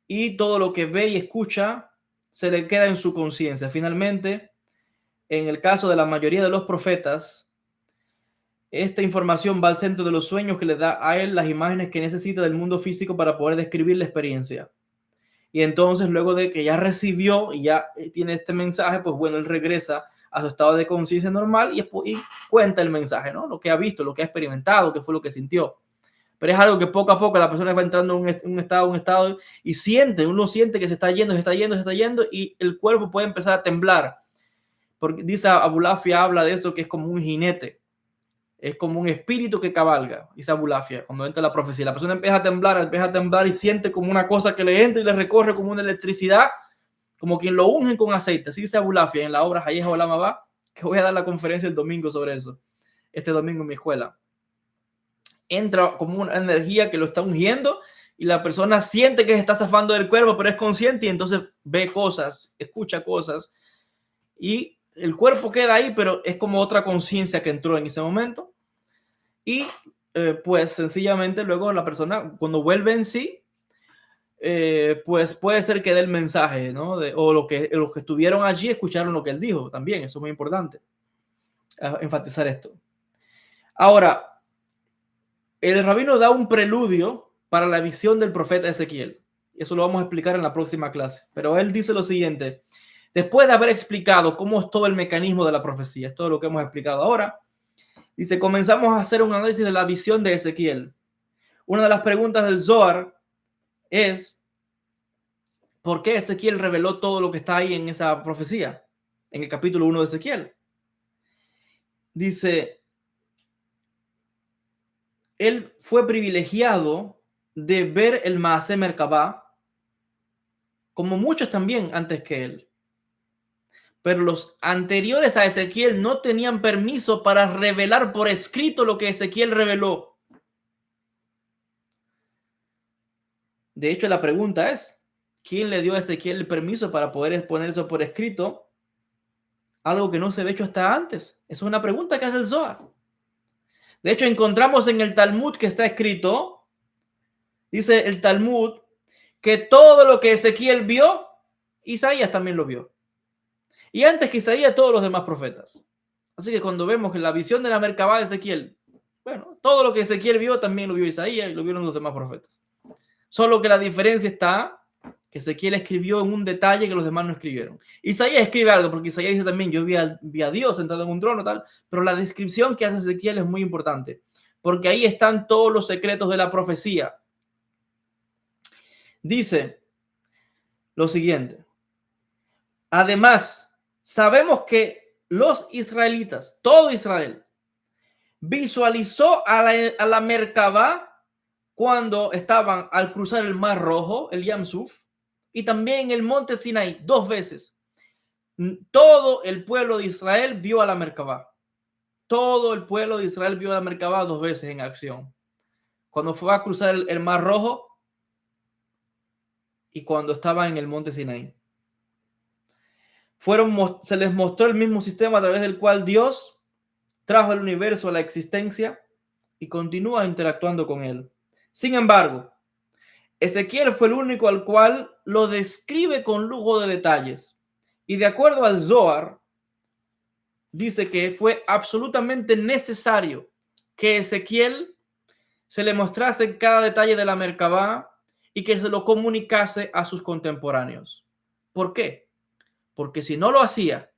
y todo lo que ve y escucha se le queda en su conciencia. Finalmente, en el caso de la mayoría de los profetas, esta información va al centro de los sueños que le da a él las imágenes que necesita del mundo físico para poder describir la experiencia. Y entonces, luego de que ya recibió y ya tiene este mensaje, pues bueno, él regresa a su estado de conciencia normal y cuenta el mensaje, ¿no? Lo que ha visto, lo que ha experimentado, qué fue lo que sintió. pero es algo que poco a poco la persona va entrando en un estado y uno siente que se está yendo, y el cuerpo puede empezar a temblar. Porque dice Abulafia, habla de eso, que es como un jinete, es como un espíritu que cabalga, dice Abulafia, cuando entra la profecía. La persona empieza a temblar y siente como una cosa que le entra y le recorre como una electricidad, como quien lo ungen con aceite. Así dice Abulafia en la obra Hayeja Olam Haba, que voy a dar la conferencia el domingo sobre eso, este domingo en mi escuela. Entra como una energía que lo está ungiendo y la persona siente que se está zafando del cuerpo, pero es consciente y entonces ve cosas, escucha cosas y el cuerpo queda ahí, pero es como otra conciencia que entró en ese momento. Y pues sencillamente luego la persona cuando vuelve en sí, pues puede ser que dé el mensaje, ¿no? O los que estuvieron allí escucharon lo que él dijo también. Eso es muy importante, enfatizar esto. Ahora, el rabino da un preludio para la visión del profeta Ezequiel. Eso lo vamos a explicar en la próxima clase. Pero él dice lo siguiente: después de haber explicado cómo es todo el mecanismo de la profecía, es todo lo que hemos explicado ahora, dice, comenzamos a hacer un análisis de la visión de Ezequiel. Una de las preguntas del Zohar es, ¿por qué Ezequiel reveló todo lo que está ahí en esa profecía? En el capítulo 1 de Ezequiel. Dice, él fue privilegiado de ver el Maaseh Merkabah, como muchos también antes que él. Pero los anteriores a Ezequiel no tenían permiso para revelar por escrito lo que Ezequiel reveló. De hecho, la pregunta es, ¿quién le dio a Ezequiel el permiso para poder poner eso por escrito? Algo que no se había hecho hasta antes. Esa es una pregunta que hace el Zohar. De hecho, encontramos en el Talmud que está escrito, dice el Talmud, que todo lo que Ezequiel vio, Isaías también lo vio. Y antes que Isaías, todos los demás profetas. Así que cuando vemos que la visión de la Merkabah de Ezequiel, bueno, todo lo que Ezequiel vio también lo vio Isaías y lo vieron los demás profetas. Solo que la diferencia está que Ezequiel escribió en un detalle que los demás no escribieron. Isaías escribe algo, porque Isaías dice también, yo vi a Dios sentado en un trono, tal, pero la descripción que hace Ezequiel es muy importante, porque ahí están todos los secretos de la profecía. Dice lo siguiente: además, sabemos que los israelitas, todo Israel, visualizó a la Merkabah cuando estaban al cruzar el Mar Rojo, el Yam Suf, y también en el monte Sinaí, 2 veces. Todo el pueblo de Israel vio a la Merkabah. Todo el pueblo de Israel vio a la Merkabah 2 veces en acción. Cuando fue a cruzar el Mar Rojo y cuando estaba en el monte Sinaí. Se les mostró el mismo sistema a través del cual Dios trajo el universo a la existencia y continúa interactuando con él. Sin embargo, Ezequiel fue el único al cual lo describe con lujo de detalles. Y de acuerdo al Zohar, dice que fue absolutamente necesario que Ezequiel se le mostrase cada detalle de la Merkabah y que se lo comunicase a sus contemporáneos. ¿Por qué? Porque si no lo hacía,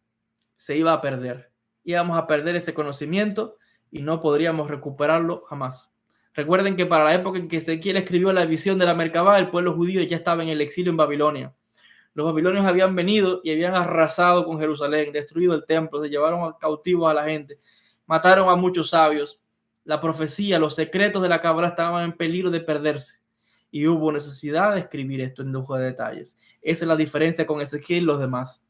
se iba a perder. Íbamos a perder ese conocimiento y no podríamos recuperarlo jamás. Recuerden que para la época en que Ezequiel escribió la visión de la Merkabah, el pueblo judío ya estaba en el exilio en Babilonia. Los babilonios habían venido y habían arrasado con Jerusalén, destruido el templo, se llevaron cautivos a la gente, mataron a muchos sabios. La profecía, los secretos de la Cábala estaban en peligro de perderse y hubo necesidad de escribir esto en lujo de detalles. Esa es la diferencia con Ezequiel y los demás.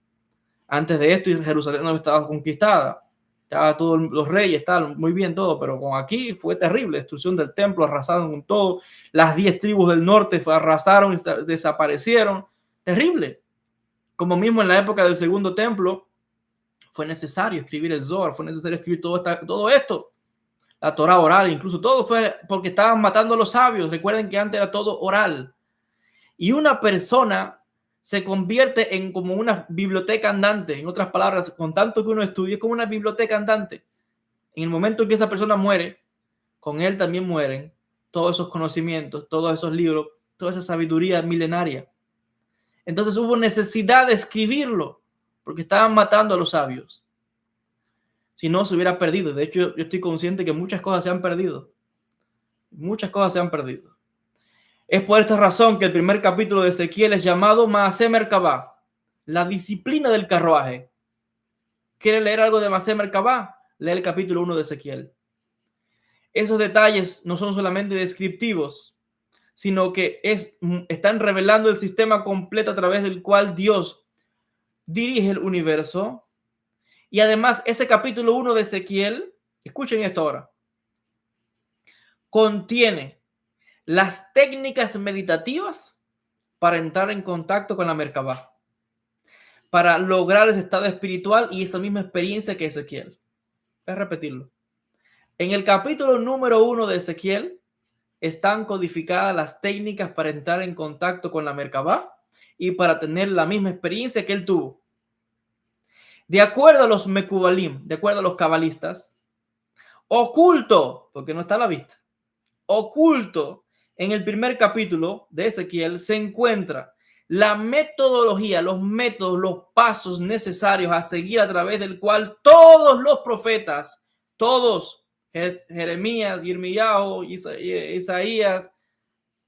Antes de esto, Jerusalén no estaba conquistada. Estaba todos los reyes, estaban muy bien todo, pero con aquí fue terrible, destrucción del templo, arrasaron con todo, las 10 tribus del norte arrasaron, desaparecieron, terrible. Como mismo en la época del segundo templo, fue necesario escribir el Zohar, fue necesario escribir todo esto, la Torah oral, incluso todo fue porque estaban matando a los sabios. Recuerden que antes era todo oral. Y una persona se convierte en como una biblioteca andante. En otras palabras, con tanto que uno estudia, es como una biblioteca andante. En el momento en que esa persona muere, con él también mueren todos esos conocimientos, todos esos libros, toda esa sabiduría milenaria. Entonces hubo necesidad de escribirlo, porque estaban matando a los sabios. Si no, se hubiera perdido. De hecho, yo estoy consciente que muchas cosas se han perdido. Muchas cosas se han perdido. Es por esta razón que el primer capítulo de Ezequiel es llamado Maaseh Merkabah, la disciplina del carruaje. ¿Quiere leer algo de Maaseh Merkabah? Lee el capítulo 1 de Ezequiel. Esos detalles no son solamente descriptivos, sino que están revelando el sistema completo a través del cual Dios dirige el universo. Y además, ese capítulo 1 de Ezequiel, escuchen esto ahora, contiene las técnicas meditativas para entrar en contacto con la Merkabah, para lograr ese estado espiritual y esa misma experiencia que Ezequiel. Voy a repetirlo. En el capítulo número 1 de Ezequiel están codificadas las técnicas para entrar en contacto con la Merkabah y para tener la misma experiencia que él tuvo. De acuerdo a los Mekubalim, de acuerdo a los cabalistas, oculto, porque no está a la vista, oculto en el primer capítulo de Ezequiel se encuentra la metodología, los métodos, los pasos necesarios a seguir a través del cual todos los profetas, todos, Jeremías, Yirmiyahu, Isaías,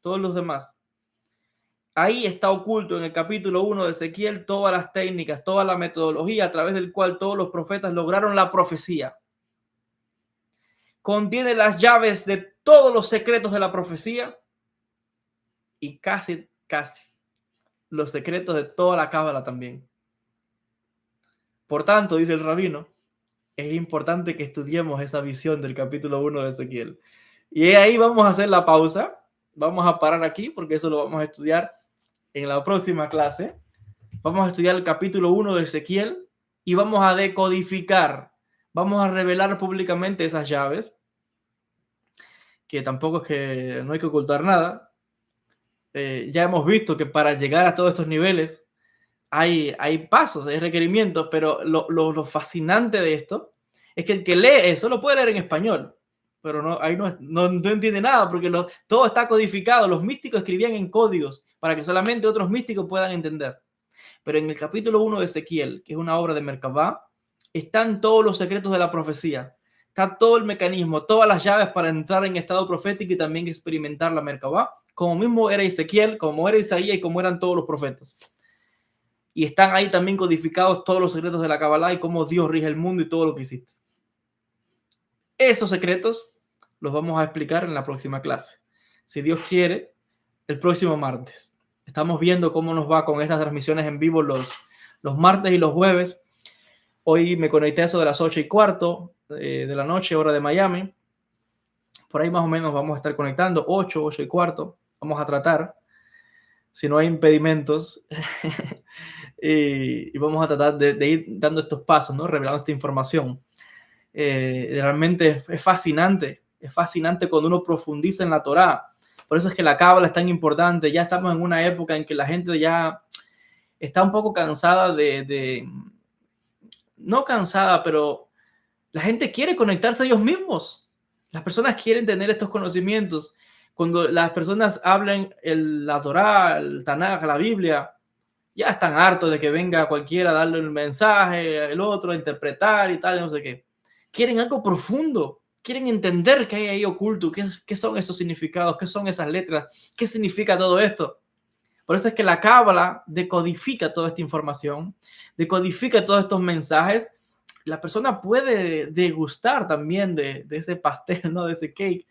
todos los demás. Ahí está oculto en el capítulo 1 de Ezequiel todas las técnicas, toda la metodología a través del cual todos los profetas lograron la profecía. Contiene las llaves de todos los secretos de la profecía y casi los secretos de toda la cábala también. Por tanto, dice el rabino, es importante que estudiemos esa visión del capítulo 1 de Ezequiel. Y ahí vamos a hacer la pausa. Vamos a parar aquí porque eso lo vamos a estudiar en la próxima clase. Vamos a estudiar el capítulo 1 de Ezequiel y vamos a decodificar, vamos a revelar públicamente esas llaves, que tampoco es que no hay que ocultar nada. Ya hemos visto que para llegar a todos estos niveles hay pasos, hay requerimientos, pero lo fascinante de esto es que el que lee eso lo puede leer en español, pero no, ahí no entiende nada porque todo está codificado. Los místicos escribían en códigos para que solamente otros místicos puedan entender. Pero en el capítulo 1 de Ezequiel, que es una obra de Merkabah, están todos los secretos de la profecía. Está todo el mecanismo, todas las llaves para entrar en estado profético y también experimentar la Merkabah, como mismo era Ezequiel, como era Isaías y como eran todos los profetas. Y están ahí también codificados todos los secretos de la Kabbalah y cómo Dios rige el mundo y todo lo que hiciste. Esos secretos los vamos a explicar en la próxima clase. Si Dios quiere, el próximo martes. Estamos viendo cómo nos va con estas transmisiones en vivo los martes y los jueves. Hoy me conecté a eso de las 8:15 de la noche, hora de Miami. Por ahí más o menos vamos a estar conectando, 8:15. Vamos a tratar, si no hay impedimentos, y vamos a tratar de ir dando estos pasos, ¿no? Revelando esta información. Realmente es fascinante cuando uno profundiza en la Torá. Por eso es que la cábala es tan importante. Ya estamos en una época en que la gente ya está un poco cansada no cansada, pero la gente quiere conectarse a ellos mismos. Las personas quieren tener estos conocimientos. Cuando las personas hablan la Torá, el Tanaj, la Biblia, ya están hartos de que venga cualquiera a darle un mensaje, el otro a interpretar y tal, no sé qué. Quieren algo profundo. Quieren entender qué hay ahí oculto, qué son esos significados, qué son esas letras, qué significa todo esto. Por eso es que la cábala decodifica toda esta información, decodifica todos estos mensajes. La persona puede degustar también de ese pastel, ¿no? De ese cake,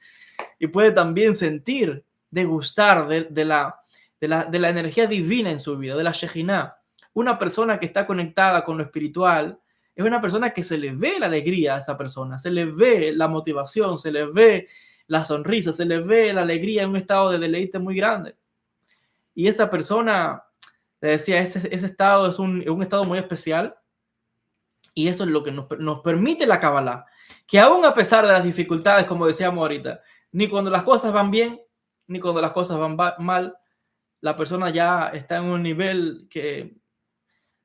y puede también sentir, degustar de la energía divina en su vida, de la Shejinah. Una persona que está conectada con lo espiritual es una persona que se le ve la alegría a esa persona, se le ve la motivación, se le ve la sonrisa, se le ve la alegría en un estado de deleite muy grande. Y esa persona, te decía, ese estado es un estado muy especial, y eso es lo que nos permite la Kabbalah, que aún a pesar de las dificultades, como decíamos ahorita, ni cuando las cosas van bien, ni cuando las cosas van mal, la persona ya está en un nivel que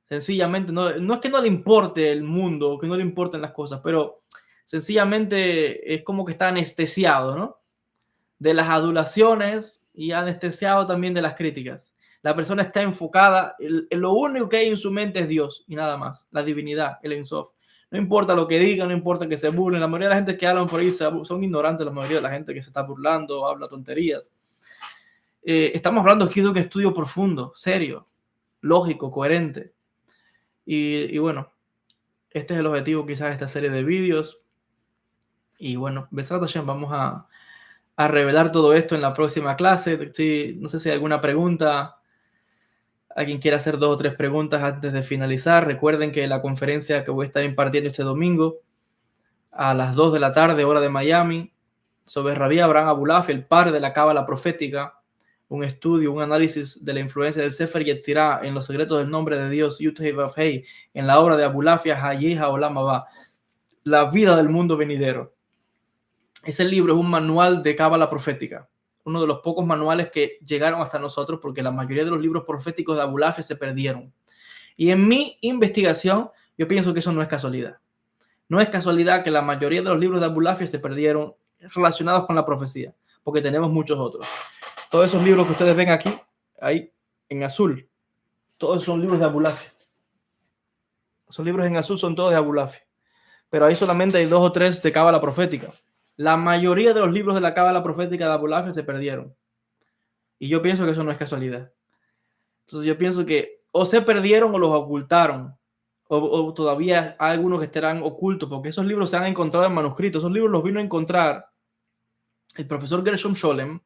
sencillamente no es que no le importe el mundo, que no le importen las cosas, pero sencillamente es como que está anestesiado, ¿no? De las adulaciones y anestesiado también de las críticas. La persona está enfocada, lo único que hay en su mente es Dios y nada más, la divinidad, el Ein Sof. No importa lo que digan, no importa que se burlen. La mayoría de la gente que hablan por ahí son ignorantes, la mayoría de la gente que se está burlando, habla tonterías. Estamos hablando aquí de un estudio profundo, serio, lógico, coherente. Y bueno, este es el objetivo quizás de esta serie de vídeos. Y bueno, Besrat Hashem, vamos a revelar todo esto en la próxima clase. Sí, no sé si hay alguna pregunta. Alguien quiere hacer 2 o 3 preguntas antes de finalizar. Recuerden que la conferencia que voy a estar impartiendo este domingo a las 2 de la tarde, hora de Miami, sobre Rabbi Abraham Abulafia, el padre de la cábala profética, un estudio, un análisis de la influencia del Sefer Yetzirah en los secretos del nombre de Dios, Yud-Hei Vav-Hei, en la obra de Abulafia, Hayei Haolam Haba, la vida del mundo venidero. Ese libro es un manual de cábala profética, uno de los pocos manuales que llegaron hasta nosotros, porque la mayoría de los libros proféticos de Abulafia se perdieron. Y en mi investigación, yo pienso que eso no es casualidad. No es casualidad que la mayoría de los libros de Abulafia se perdieron relacionados con la profecía, porque tenemos muchos otros. Todos esos libros que ustedes ven aquí, ahí en azul, todos son libros de Abulafia. Esos libros en azul son todos de Abulafia. Pero ahí solamente hay 2 o 3 de cábala profética. La mayoría de los libros de la cábala profética de Abulafia se perdieron. Y yo pienso que eso no es casualidad. Entonces yo pienso que o se perdieron o los ocultaron. O todavía hay algunos que estarán ocultos, porque esos libros se han encontrado en manuscritos. Esos libros los vino a encontrar el profesor Gershom Scholem,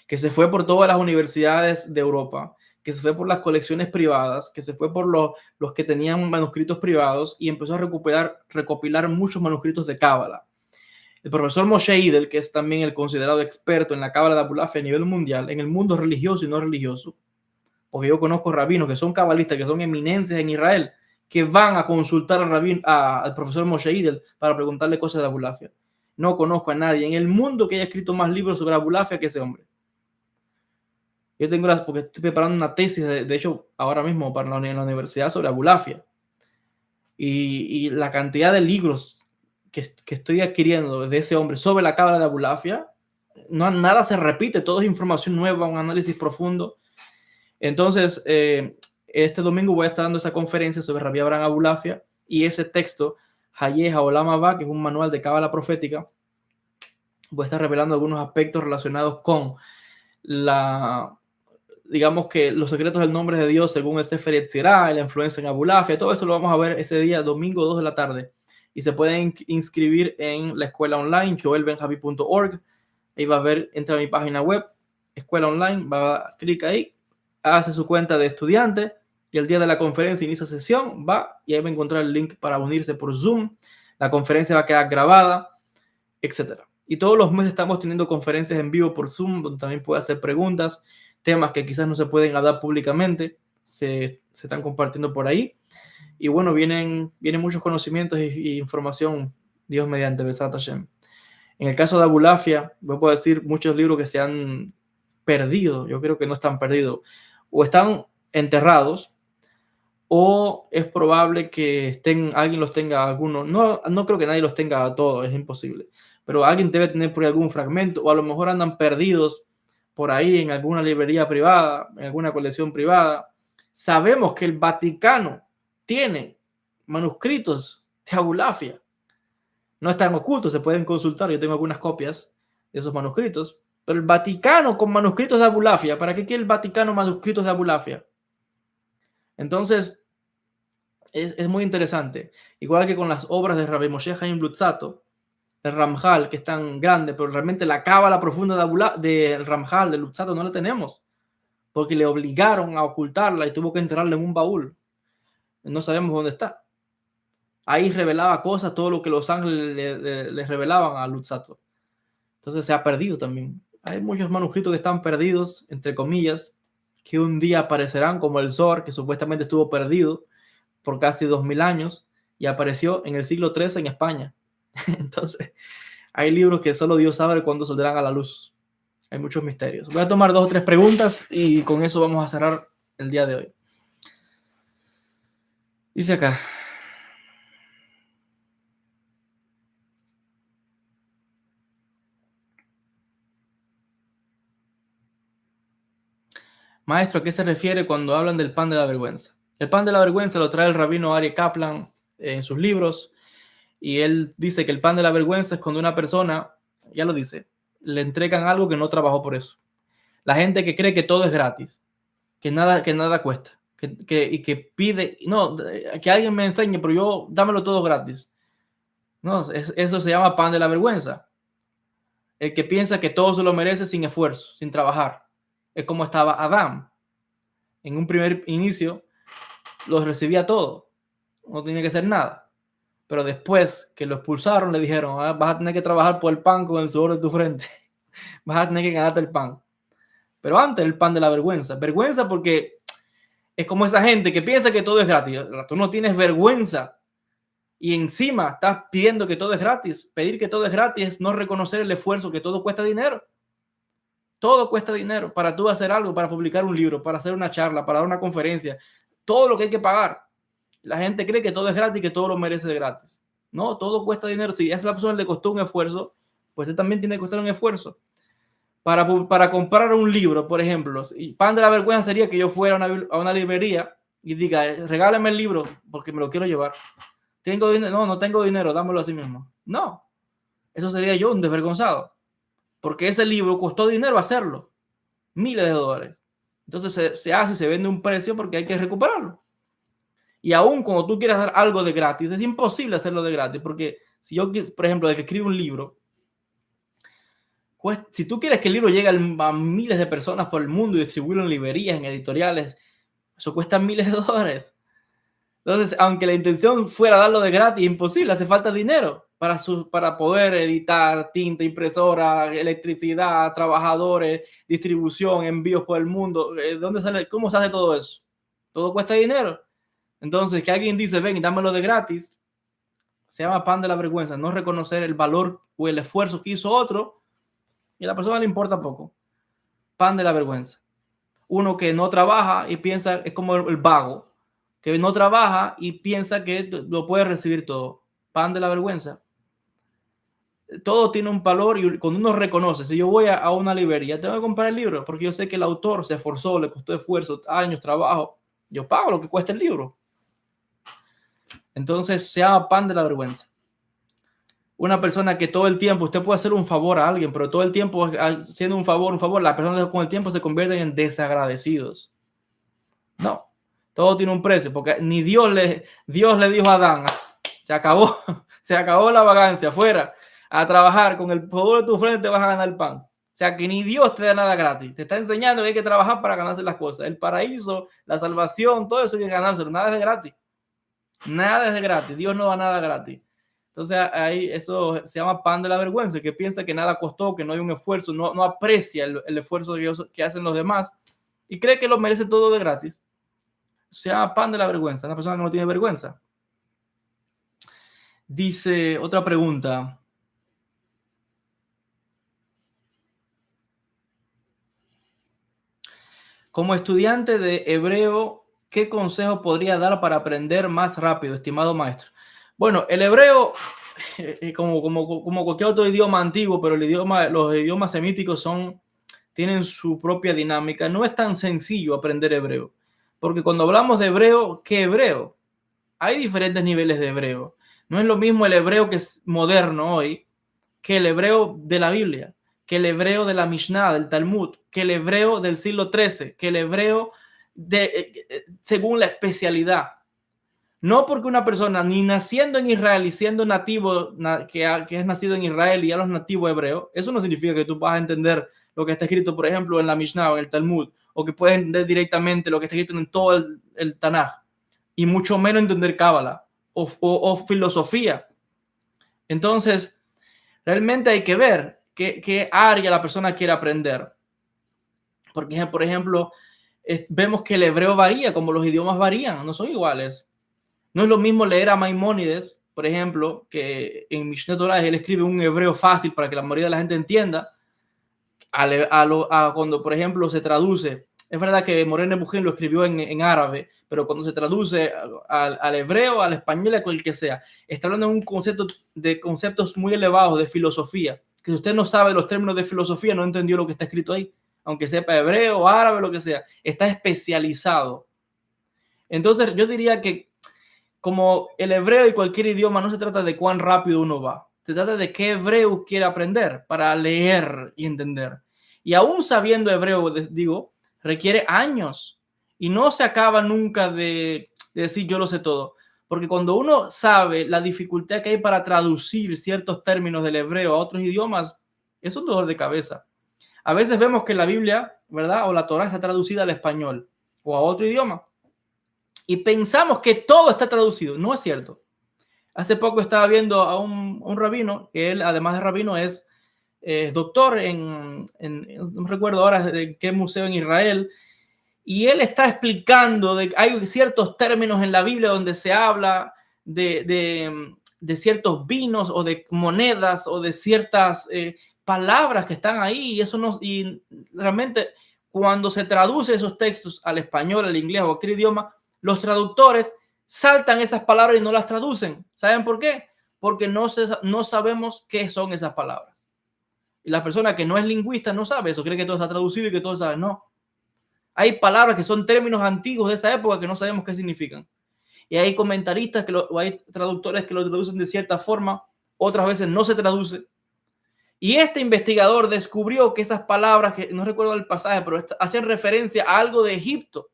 que se fue por todas las universidades de Europa, que se fue por las colecciones privadas, que se fue por los que tenían manuscritos privados y empezó a recopilar muchos manuscritos de cábala. El profesor Moshe Idel, que es también el considerado experto en la cábala de Abulafia a nivel mundial, en el mundo religioso y no religioso, porque yo conozco rabinos que son cabalistas, que son eminencias en Israel, que van a consultar al profesor Moshe Idel para preguntarle cosas de Abulafia. No conozco a nadie en el mundo que haya escrito más libros sobre Abulafia que ese hombre. Yo tengo porque estoy preparando una tesis, de hecho, ahora mismo para la universidad sobre Abulafia. Y la cantidad de libros que estoy adquiriendo de ese hombre sobre la cábala de Abulafia, nada se repite, todo es información nueva, un análisis profundo. Entonces, este domingo voy a estar dando esa conferencia sobre Rabbi Abraham Abulafia y ese texto, Hayei Haolam Haba, que es un manual de cábala profética. Voy a estar revelando algunos aspectos relacionados con digamos que los secretos del nombre de Dios según el Sefer Yetzirah, la influencia en Abulafia, todo esto lo vamos a ver ese día, domingo 2 de la tarde. Y se pueden inscribir en la escuela online, joelbenjavi.org. Ahí va a ver, entra a mi página web, escuela online, va a clic ahí, hace su cuenta de estudiante y el día de la conferencia inicia sesión, va y ahí va a encontrar el link para unirse por Zoom. La conferencia va a quedar grabada, etcétera. Y todos los meses estamos teniendo conferencias en vivo por Zoom, donde también puede hacer preguntas, temas que quizás no se pueden hablar públicamente, se están compartiendo por ahí. Y bueno, vienen muchos conocimientos y información, Dios mediante, Besat Hashem. En el caso de Abulafia, voy a decir muchos libros que se han perdido, yo creo que no están perdidos, o están enterrados, o es probable que alguien los tenga algunos, no creo que nadie los tenga todos, es imposible, pero alguien debe tener por ahí algún fragmento, o a lo mejor andan perdidos por ahí en alguna librería privada, en alguna colección privada. Sabemos que el Vaticano tiene manuscritos de Abulafia. No están ocultos, se pueden consultar. Yo tengo algunas copias de esos manuscritos. Pero el Vaticano con manuscritos de Abulafia, ¿para qué quiere el Vaticano manuscritos de Abulafia? Entonces, es muy interesante. Igual que con las obras de Rabbi Moshe Chaim Luzzatto, el Ramjal, que es tan grande, pero realmente la cábala profunda del Ramjal, de Luzzatto, no la tenemos, porque le obligaron a ocultarla y tuvo que enterrarla en un baúl. No sabemos dónde está. Ahí revelaba cosas, todo lo que los ángeles le revelaban a Luzzatto. Entonces se ha perdido también. Hay muchos manuscritos que están perdidos, entre comillas, que un día aparecerán, como el Zohar, que supuestamente estuvo perdido por casi 2000 años y apareció en el siglo XIII en España. Entonces, hay libros que solo Dios sabe cuándo saldrán a la luz. Hay muchos misterios. Voy a tomar 2 o 3 preguntas y con eso vamos a cerrar el día de hoy. Dice acá. Maestro, ¿a qué se refiere cuando hablan del pan de la vergüenza? El pan de la vergüenza lo trae el rabino Aryeh Kaplan en sus libros. Y él dice que el pan de la vergüenza es cuando una persona, ya lo dice, le entregan algo que no trabajó por eso. La gente que cree que todo es gratis, que nada cuesta, y que pide, no, que alguien me enseñe, pero yo dámelo todo gratis. No, eso se llama pan de la vergüenza. El que piensa que todo se lo merece sin esfuerzo, sin trabajar. Es como estaba Adán. En un primer inicio, lo recibía todo. No tenía que hacer nada. Pero después que lo expulsaron, le dijeron, vas a tener que trabajar por el pan con el sudor de tu frente. Vas a tener que ganarte el pan. Pero antes el pan de la vergüenza. Vergüenza porque es como esa gente que piensa que todo es gratis. Tú no tienes vergüenza y encima estás pidiendo que todo es gratis. Pedir que todo es gratis es no reconocer el esfuerzo, que todo cuesta dinero. Todo cuesta dinero para tú hacer algo, para publicar un libro, para hacer una charla, para dar una conferencia. Todo lo que hay que pagar. La gente cree que todo es gratis y que todo lo merece de gratis. No, todo cuesta dinero. Si a esa persona le costó un esfuerzo, pues él también tiene que costar un esfuerzo. Para comprar un libro, por ejemplo, pan de la vergüenza sería que yo fuera a una librería y diga, regálame el libro porque me lo quiero llevar. ¿Tengo dinero? No tengo dinero, dámelo así mismo. No, eso sería yo un desvergonzado, porque ese libro costó dinero hacerlo, miles de dólares. Entonces se hace y se vende un precio porque hay que recuperarlo. Y aún cuando tú quieras dar algo de gratis, es imposible hacerlo de gratis, porque si yo, por ejemplo, de que escribo un libro, pues, si tú quieres que el libro llegue a miles de personas por el mundo y distribuirlo en librerías, en editoriales, eso cuesta miles de dólares. Entonces, aunque la intención fuera darlo de gratis, imposible, hace falta dinero para poder editar, tinta, impresora, electricidad, trabajadores, distribución, envíos por el mundo. ¿Dónde sale? ¿Cómo se hace todo eso? Todo cuesta dinero. Entonces, que alguien dice, ven y dámelo de gratis, se llama pan de la vergüenza, no reconocer el valor o el esfuerzo que hizo otro y a la persona le importa poco. Pan de la vergüenza. Uno que no trabaja y piensa, es como el vago, que no trabaja y piensa que lo puede recibir todo. Pan de la vergüenza. Todo tiene un valor y cuando uno reconoce, si yo voy a una librería, tengo que comprar el libro porque yo sé que el autor se esforzó, le costó esfuerzo, años, trabajo. Yo pago lo que cuesta el libro. Entonces se llama pan de la vergüenza. Una persona que todo el tiempo, usted puede hacer un favor a alguien, pero todo el tiempo haciendo un favor, las personas con el tiempo se convierten en desagradecidos. No, todo tiene un precio, porque ni Dios le dijo a Adán, se acabó la vagancia, fuera a trabajar, con el sudor de tu frente te vas a ganar el pan. O sea, que ni Dios te da nada gratis, te está enseñando que hay que trabajar para ganarse las cosas. El paraíso, la salvación, todo eso hay que ganárselo, nada es de gratis. Nada es de gratis, Dios no da nada gratis. Entonces ahí eso se llama pan de la vergüenza, que piensa que nada costó, que no hay un esfuerzo, no aprecia el esfuerzo que hacen los demás y cree que lo merece todo de gratis. Se llama pan de la vergüenza, una persona que no tiene vergüenza. Dice otra pregunta. Como estudiante de hebreo, ¿qué consejo podría dar para aprender más rápido, estimado maestro? Bueno, el hebreo, como cualquier otro idioma antiguo, pero los idiomas semíticos tienen su propia dinámica. No es tan sencillo aprender hebreo, porque cuando hablamos de hebreo, ¿qué hebreo? Hay diferentes niveles de hebreo. No es lo mismo el hebreo que es moderno hoy que el hebreo de la Biblia, que el hebreo de la Mishnah, del Talmud, que el hebreo del siglo XIII, que el hebreo según la especialidad. No porque una persona, ni naciendo en Israel y siendo nativo, que es nacido en Israel y ya los nativos hebreos, eso no significa que tú vas a entender lo que está escrito, por ejemplo, en la Mishnah o en el Talmud, o que puedes entender directamente lo que está escrito en todo el Tanaj, y mucho menos entender Cábala o filosofía. Entonces, realmente hay que ver qué área la persona quiere aprender. Porque, por ejemplo, vemos que el hebreo varía, como los idiomas varían, no son iguales. No es lo mismo leer a Maimónides, por ejemplo, que en Mishneh Torah él escribe un hebreo fácil para que la mayoría de la gente entienda, cuando, por ejemplo, se traduce. Es verdad que Moreno Bujín lo escribió en árabe, pero cuando se traduce al hebreo, al español, a cualquier que sea, está hablando de conceptos muy elevados de filosofía, que si usted no sabe los términos de filosofía, no entendió lo que está escrito ahí, aunque sepa hebreo, árabe, lo que sea, está especializado. Entonces yo diría que como el hebreo y cualquier idioma no se trata de cuán rápido uno va, se trata de qué hebreo quiere aprender para leer y entender. Y aún sabiendo hebreo, digo, requiere años y no se acaba nunca de decir yo lo sé todo. Porque cuando uno sabe la dificultad que hay para traducir ciertos términos del hebreo a otros idiomas, es un dolor de cabeza. A veces vemos que la Biblia, ¿verdad? O la Torá está traducida al español o a otro idioma. Y pensamos que todo está traducido. No es cierto. Hace poco estaba viendo a un rabino, que él, además de rabino, es doctor no recuerdo ahora de qué museo en Israel, y él está explicando de que hay ciertos términos en la Biblia donde se habla de ciertos vinos o de monedas o de ciertas palabras que están ahí, y eso no, y realmente cuando se traduce esos textos al español, al inglés o a cualquier idioma, los traductores saltan esas palabras y no las traducen. ¿Saben por qué? Porque no sabemos qué son esas palabras. Y la persona que no es lingüista no sabe eso, cree que todo está traducido y que todo sabe. No. Hay palabras que son términos antiguos de esa época que no sabemos qué significan. Y hay comentaristas o hay traductores que lo traducen de cierta forma, otras veces no se traduce. Y este investigador descubrió que esas palabras, que no recuerdo el pasaje, pero hacían referencia a algo de Egipto.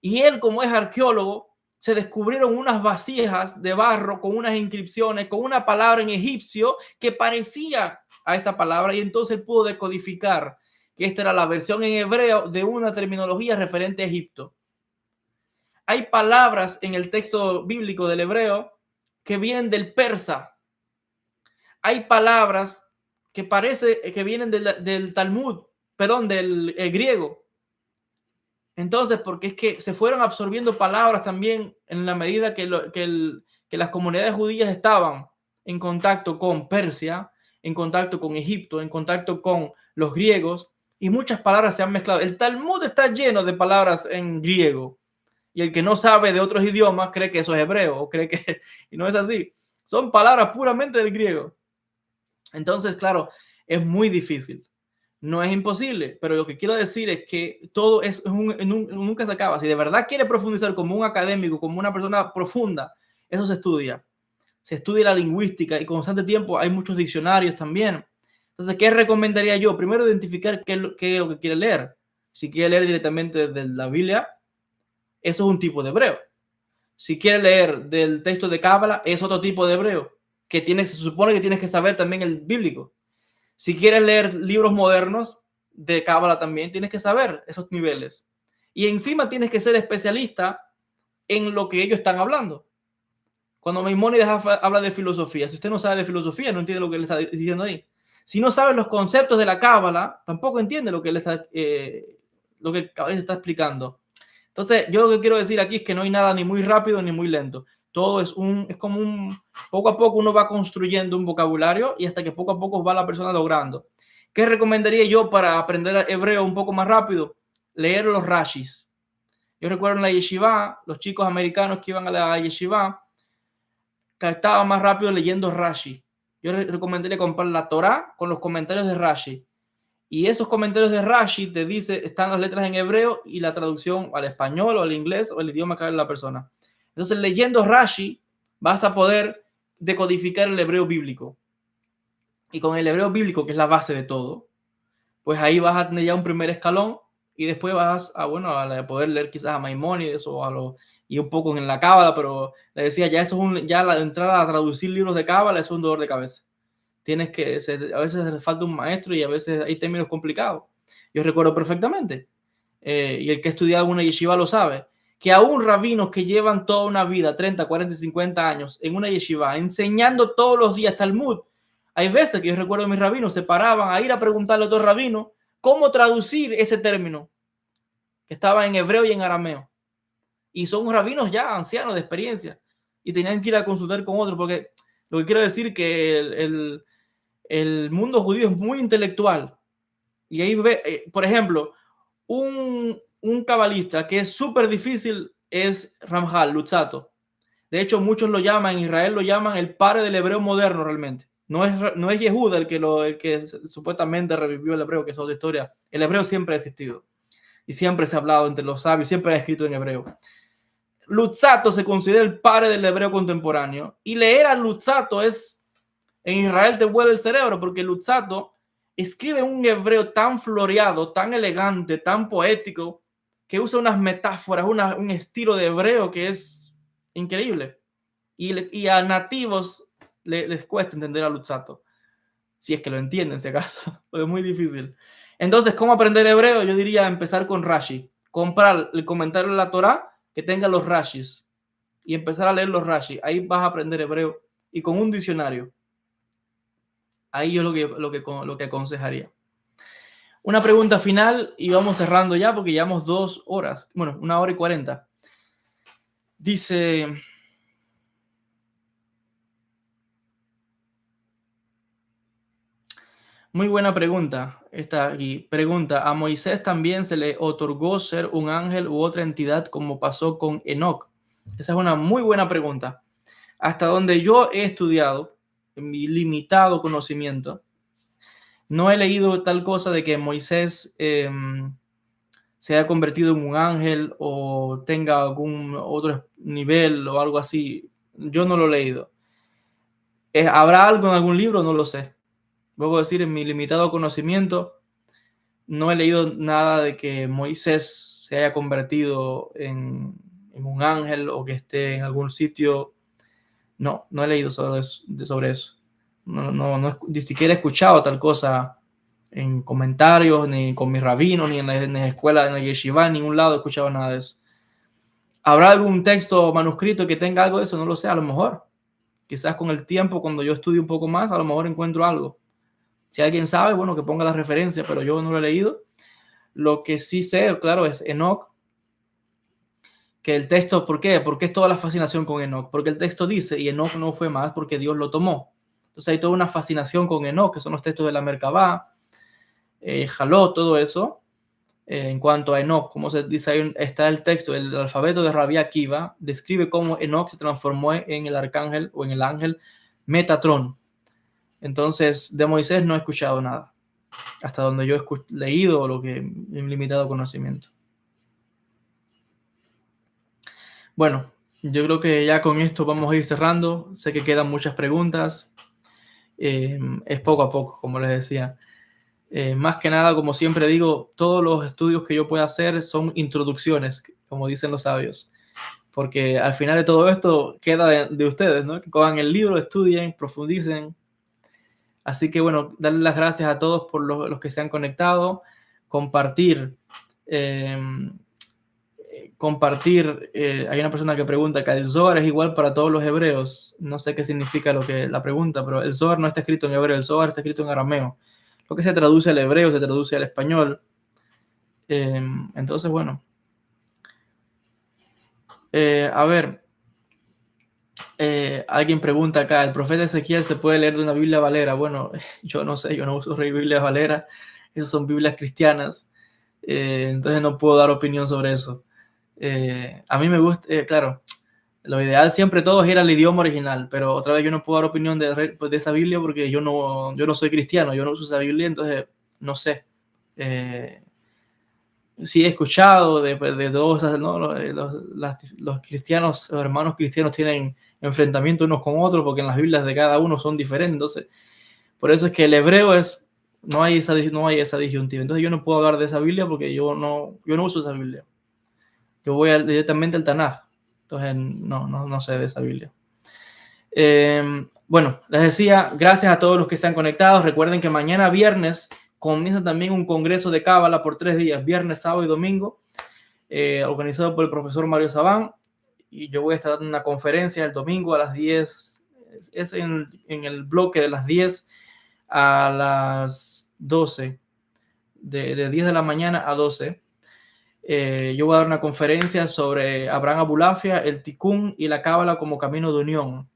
Y él, como es arqueólogo, se descubrieron unas vasijas de barro con unas inscripciones, con una palabra en egipcio que parecía a esa palabra, y entonces pudo decodificar que esta era la versión en hebreo de una terminología referente a Egipto. Hay palabras en el texto bíblico del hebreo que vienen del persa. Hay palabras que parece que vienen del Talmud, perdón, del griego. Entonces, porque es que se fueron absorbiendo palabras también en la medida que las comunidades judías estaban en contacto con Persia, en contacto con Egipto, en contacto con los griegos, y muchas palabras se han mezclado. El Talmud está lleno de palabras en griego, y el que no sabe de otros idiomas cree que eso es hebreo, o cree que, y no es así. Son palabras puramente del griego. Entonces, claro, es muy difícil. No es imposible, pero lo que quiero decir es que todo nunca se acaba. Si de verdad quiere profundizar como un académico, como una persona profunda, eso se estudia. Se estudia la lingüística y constante tiempo hay muchos diccionarios también. Entonces, ¿qué recomendaría yo? Primero, identificar qué es lo que quiere leer. Si quiere leer directamente de la Biblia, eso es un tipo de hebreo. Si quiere leer del texto de Cábala, es otro tipo de hebreo, que se supone que tienes que saber también el bíblico. Si quieres leer libros modernos de Cábala también, tienes que saber esos niveles. Y encima tienes que ser especialista en lo que ellos están hablando. Cuando Maimónides habla de filosofía, si usted no sabe de filosofía, no entiende lo que él está diciendo ahí. Si no sabe los conceptos de la Cábala, tampoco entiende lo que él está, lo que está explicando. Entonces, yo lo que quiero decir aquí es que no hay nada ni muy rápido ni muy lento. Todo es como poco a poco uno va construyendo un vocabulario y hasta que poco a poco va la persona logrando. ¿Qué recomendaría yo para aprender hebreo un poco más rápido? Leer los rashis. Yo recuerdo en la yeshiva, los chicos americanos que iban a la yeshiva, captaban más rápido leyendo Rashi. Yo les recomendaría comprar la Torá con los comentarios de Rashi. Y esos comentarios de Rashi te dice, están las letras en hebreo y la traducción al español o al inglés o el idioma que hable la persona. Entonces, leyendo Rashi, vas a poder decodificar el hebreo bíblico. Y con el hebreo bíblico, que es la base de todo, pues ahí vas a tener ya un primer escalón y después vas a poder leer quizás a Maimónides y un poco en la Cábala, pero le decía, ya eso es ya la entrada a traducir libros de Cábala es un dolor de cabeza. A veces falta un maestro y a veces hay términos complicados. Yo recuerdo perfectamente, y el que ha estudiado en una yeshiva lo sabe, que aún rabinos que llevan toda una vida, 30, 40, 50 años, en una yeshiva, enseñando todos los días Talmud, hay veces que yo recuerdo a mis rabinos se paraban a ir a preguntarle a otro rabino cómo traducir ese término que estaba en hebreo y en arameo. Y son rabinos ya ancianos de experiencia y tenían que ir a consultar con otros, porque lo que quiero decir es que el mundo judío es muy intelectual. Y ahí por ejemplo, un cabalista que es súper difícil es Ramjal, Luzzatto. De hecho, muchos lo llaman, en Israel lo llaman el padre del hebreo moderno realmente. No es Yehuda el que supuestamente revivió el hebreo, que es otra historia. El hebreo siempre ha existido y siempre se ha hablado entre los sabios, siempre ha escrito en hebreo. Luzzatto se considera el padre del hebreo contemporáneo, y leer a Luzzatto en Israel te vuela el cerebro, porque Luzzatto escribe un hebreo tan floreado, tan elegante, tan poético, que usa unas metáforas, un estilo de hebreo que es increíble. Y a nativos les cuesta entender a Luzzatto, si es que lo entienden, si acaso, es muy difícil. Entonces, ¿cómo aprender hebreo? Yo diría empezar con Rashi, comprar el comentario de la Torá que tenga los Rashis y empezar a leer los Rashi. Ahí vas a aprender hebreo, y con un diccionario. Ahí yo lo que aconsejaría. Una pregunta final y vamos cerrando ya porque llevamos 2 horas. Bueno, 1 hora y 40. Dice... Muy buena pregunta. Esta aquí pregunta: ¿a Moisés también se le otorgó ser un ángel u otra entidad como pasó con Enoc? Esa es una muy buena pregunta. Hasta donde yo he estudiado, en mi limitado conocimiento, no he leído tal cosa de que Moisés se haya convertido en un ángel o tenga algún otro nivel o algo así. Yo no lo he leído. ¿Habrá algo en algún libro? No lo sé. Luego decir, en mi limitado conocimiento, no he leído nada de que Moisés se haya convertido en un ángel o que esté en algún sitio. No he leído sobre eso. No ni siquiera he escuchado tal cosa en comentarios, ni con mis rabinos, ni en la escuela, en la yeshiva, en ningún lado he escuchado nada de eso. ¿Habrá algún texto manuscrito que tenga algo de eso? No lo sé, a lo mejor. Quizás con el tiempo, cuando yo estudie un poco más, a lo mejor encuentro algo. Si alguien sabe, bueno, que ponga la referencia, pero yo no lo he leído. Lo que sí sé, claro, es Enoc, que el texto, ¿por qué? Porque es toda la fascinación con Enoc, porque el texto dice, y Enoc no fue más porque Dios lo tomó. Entonces hay toda una fascinación con Enoc, que son los textos de la Merkabá, Jaló, todo eso. En cuanto a Enoc, como se dice ahí, está el texto, el alfabeto de Rabbi Akiva describe cómo Enoc se transformó en el arcángel o en el ángel Metatrón. Entonces, de Moisés no he escuchado nada, hasta donde yo he leído lo que en limitado conocimiento. Bueno, yo creo que ya con esto vamos a ir cerrando. Sé que quedan muchas preguntas. Es poco a poco, como les decía. Más que nada, como siempre digo, todos los estudios que yo pueda hacer son introducciones, como dicen los sabios. Porque al final de todo esto queda de ustedes, ¿no? Que cojan el libro, estudien, profundicen. Así que bueno, darle las gracias a todos por los que se han conectado, compartir. Hay una persona que pregunta que el Zohar es igual para todos los hebreos. No sé qué significa la pregunta, pero el Zohar no está escrito en hebreo, el Zohar está escrito en arameo. Lo que se traduce al hebreo se traduce al español. Entonces, bueno. A ver, alguien pregunta acá, ¿el profeta Ezequiel se puede leer de una Biblia Valera? Bueno, yo no sé, yo no uso Biblia Valera, esas son Biblias cristianas, entonces no puedo dar opinión sobre eso. A mí me gusta, claro, lo ideal siempre todo es ir al idioma original, pero otra vez yo no puedo dar opinión de esa Biblia porque yo no soy cristiano, yo no uso esa Biblia, entonces no sé. Sí he escuchado de todos, ¿no? Los cristianos, los hermanos cristianos tienen enfrentamientos unos con otros porque en las Biblias de cada uno son diferentes. Entonces, por eso es que el hebreo no hay esa disyuntiva. Entonces yo no puedo hablar de esa Biblia porque yo no uso esa Biblia. Yo voy directamente al Tanaj. Entonces no sé de esa Biblia. Bueno, les decía, gracias a todos los que se han conectado. Recuerden que mañana viernes comienza también un congreso de Cábala por 3 días, viernes, sábado y domingo, organizado por el profesor Mario Sabán. Y yo voy a estar dando una conferencia el domingo a las 10, es en el bloque de las 10 a las 12, de 10 de la mañana a 12. Yo voy a dar una conferencia sobre Abraham Abulafia, el Tikkun y la Cábala como camino de unión.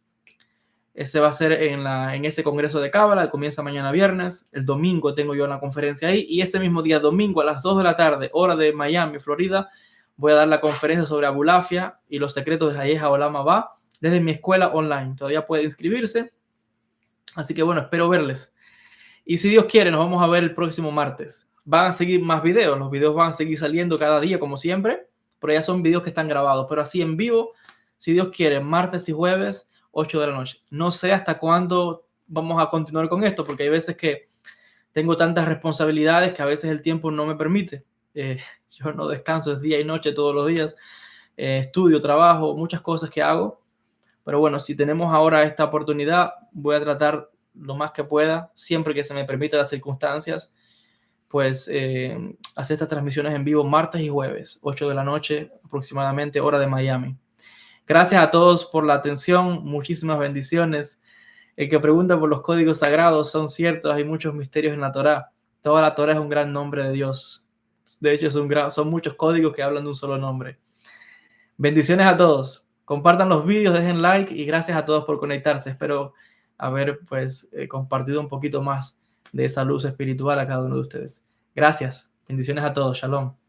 Ese va a ser en ese congreso de Cábala, comienza mañana viernes. El domingo tengo yo una conferencia ahí, y ese mismo día, domingo, a las 2 de la tarde, hora de Miami, Florida, voy a dar la conferencia sobre Abulafia y los secretos de Hayeha Olam Haba desde mi escuela online. Todavía puede inscribirse. Así que bueno, espero verles. Y si Dios quiere, nos vamos a ver el próximo martes. Van a seguir más videos. Los videos van a seguir saliendo cada día, como siempre. pero ya son videos que están grabados. Pero así en vivo, si Dios quiere, martes y jueves, 8 de la noche. No sé hasta cuándo vamos a continuar con esto, porque hay veces que tengo tantas responsabilidades que a veces el tiempo no me permite. Yo no descanso, es día y noche todos los días. Estudio, trabajo, muchas cosas que hago. Pero bueno, si tenemos ahora esta oportunidad, voy a tratar lo más que pueda, siempre que se me permita las circunstancias, pues hacer estas transmisiones en vivo martes y jueves, 8 de la noche aproximadamente, hora de Miami. Gracias a todos por la atención, muchísimas bendiciones. El que pregunta por los códigos sagrados son ciertos, hay muchos misterios en la Torá. Toda la Torá es un gran nombre de Dios. De hecho, son muchos códigos que hablan de un solo nombre. Bendiciones a todos. Compartan los vídeos, dejen like y gracias a todos por conectarse. Espero haber pues compartido un poquito más de esa luz espiritual a cada uno de ustedes. Gracias. Bendiciones a todos. Shalom.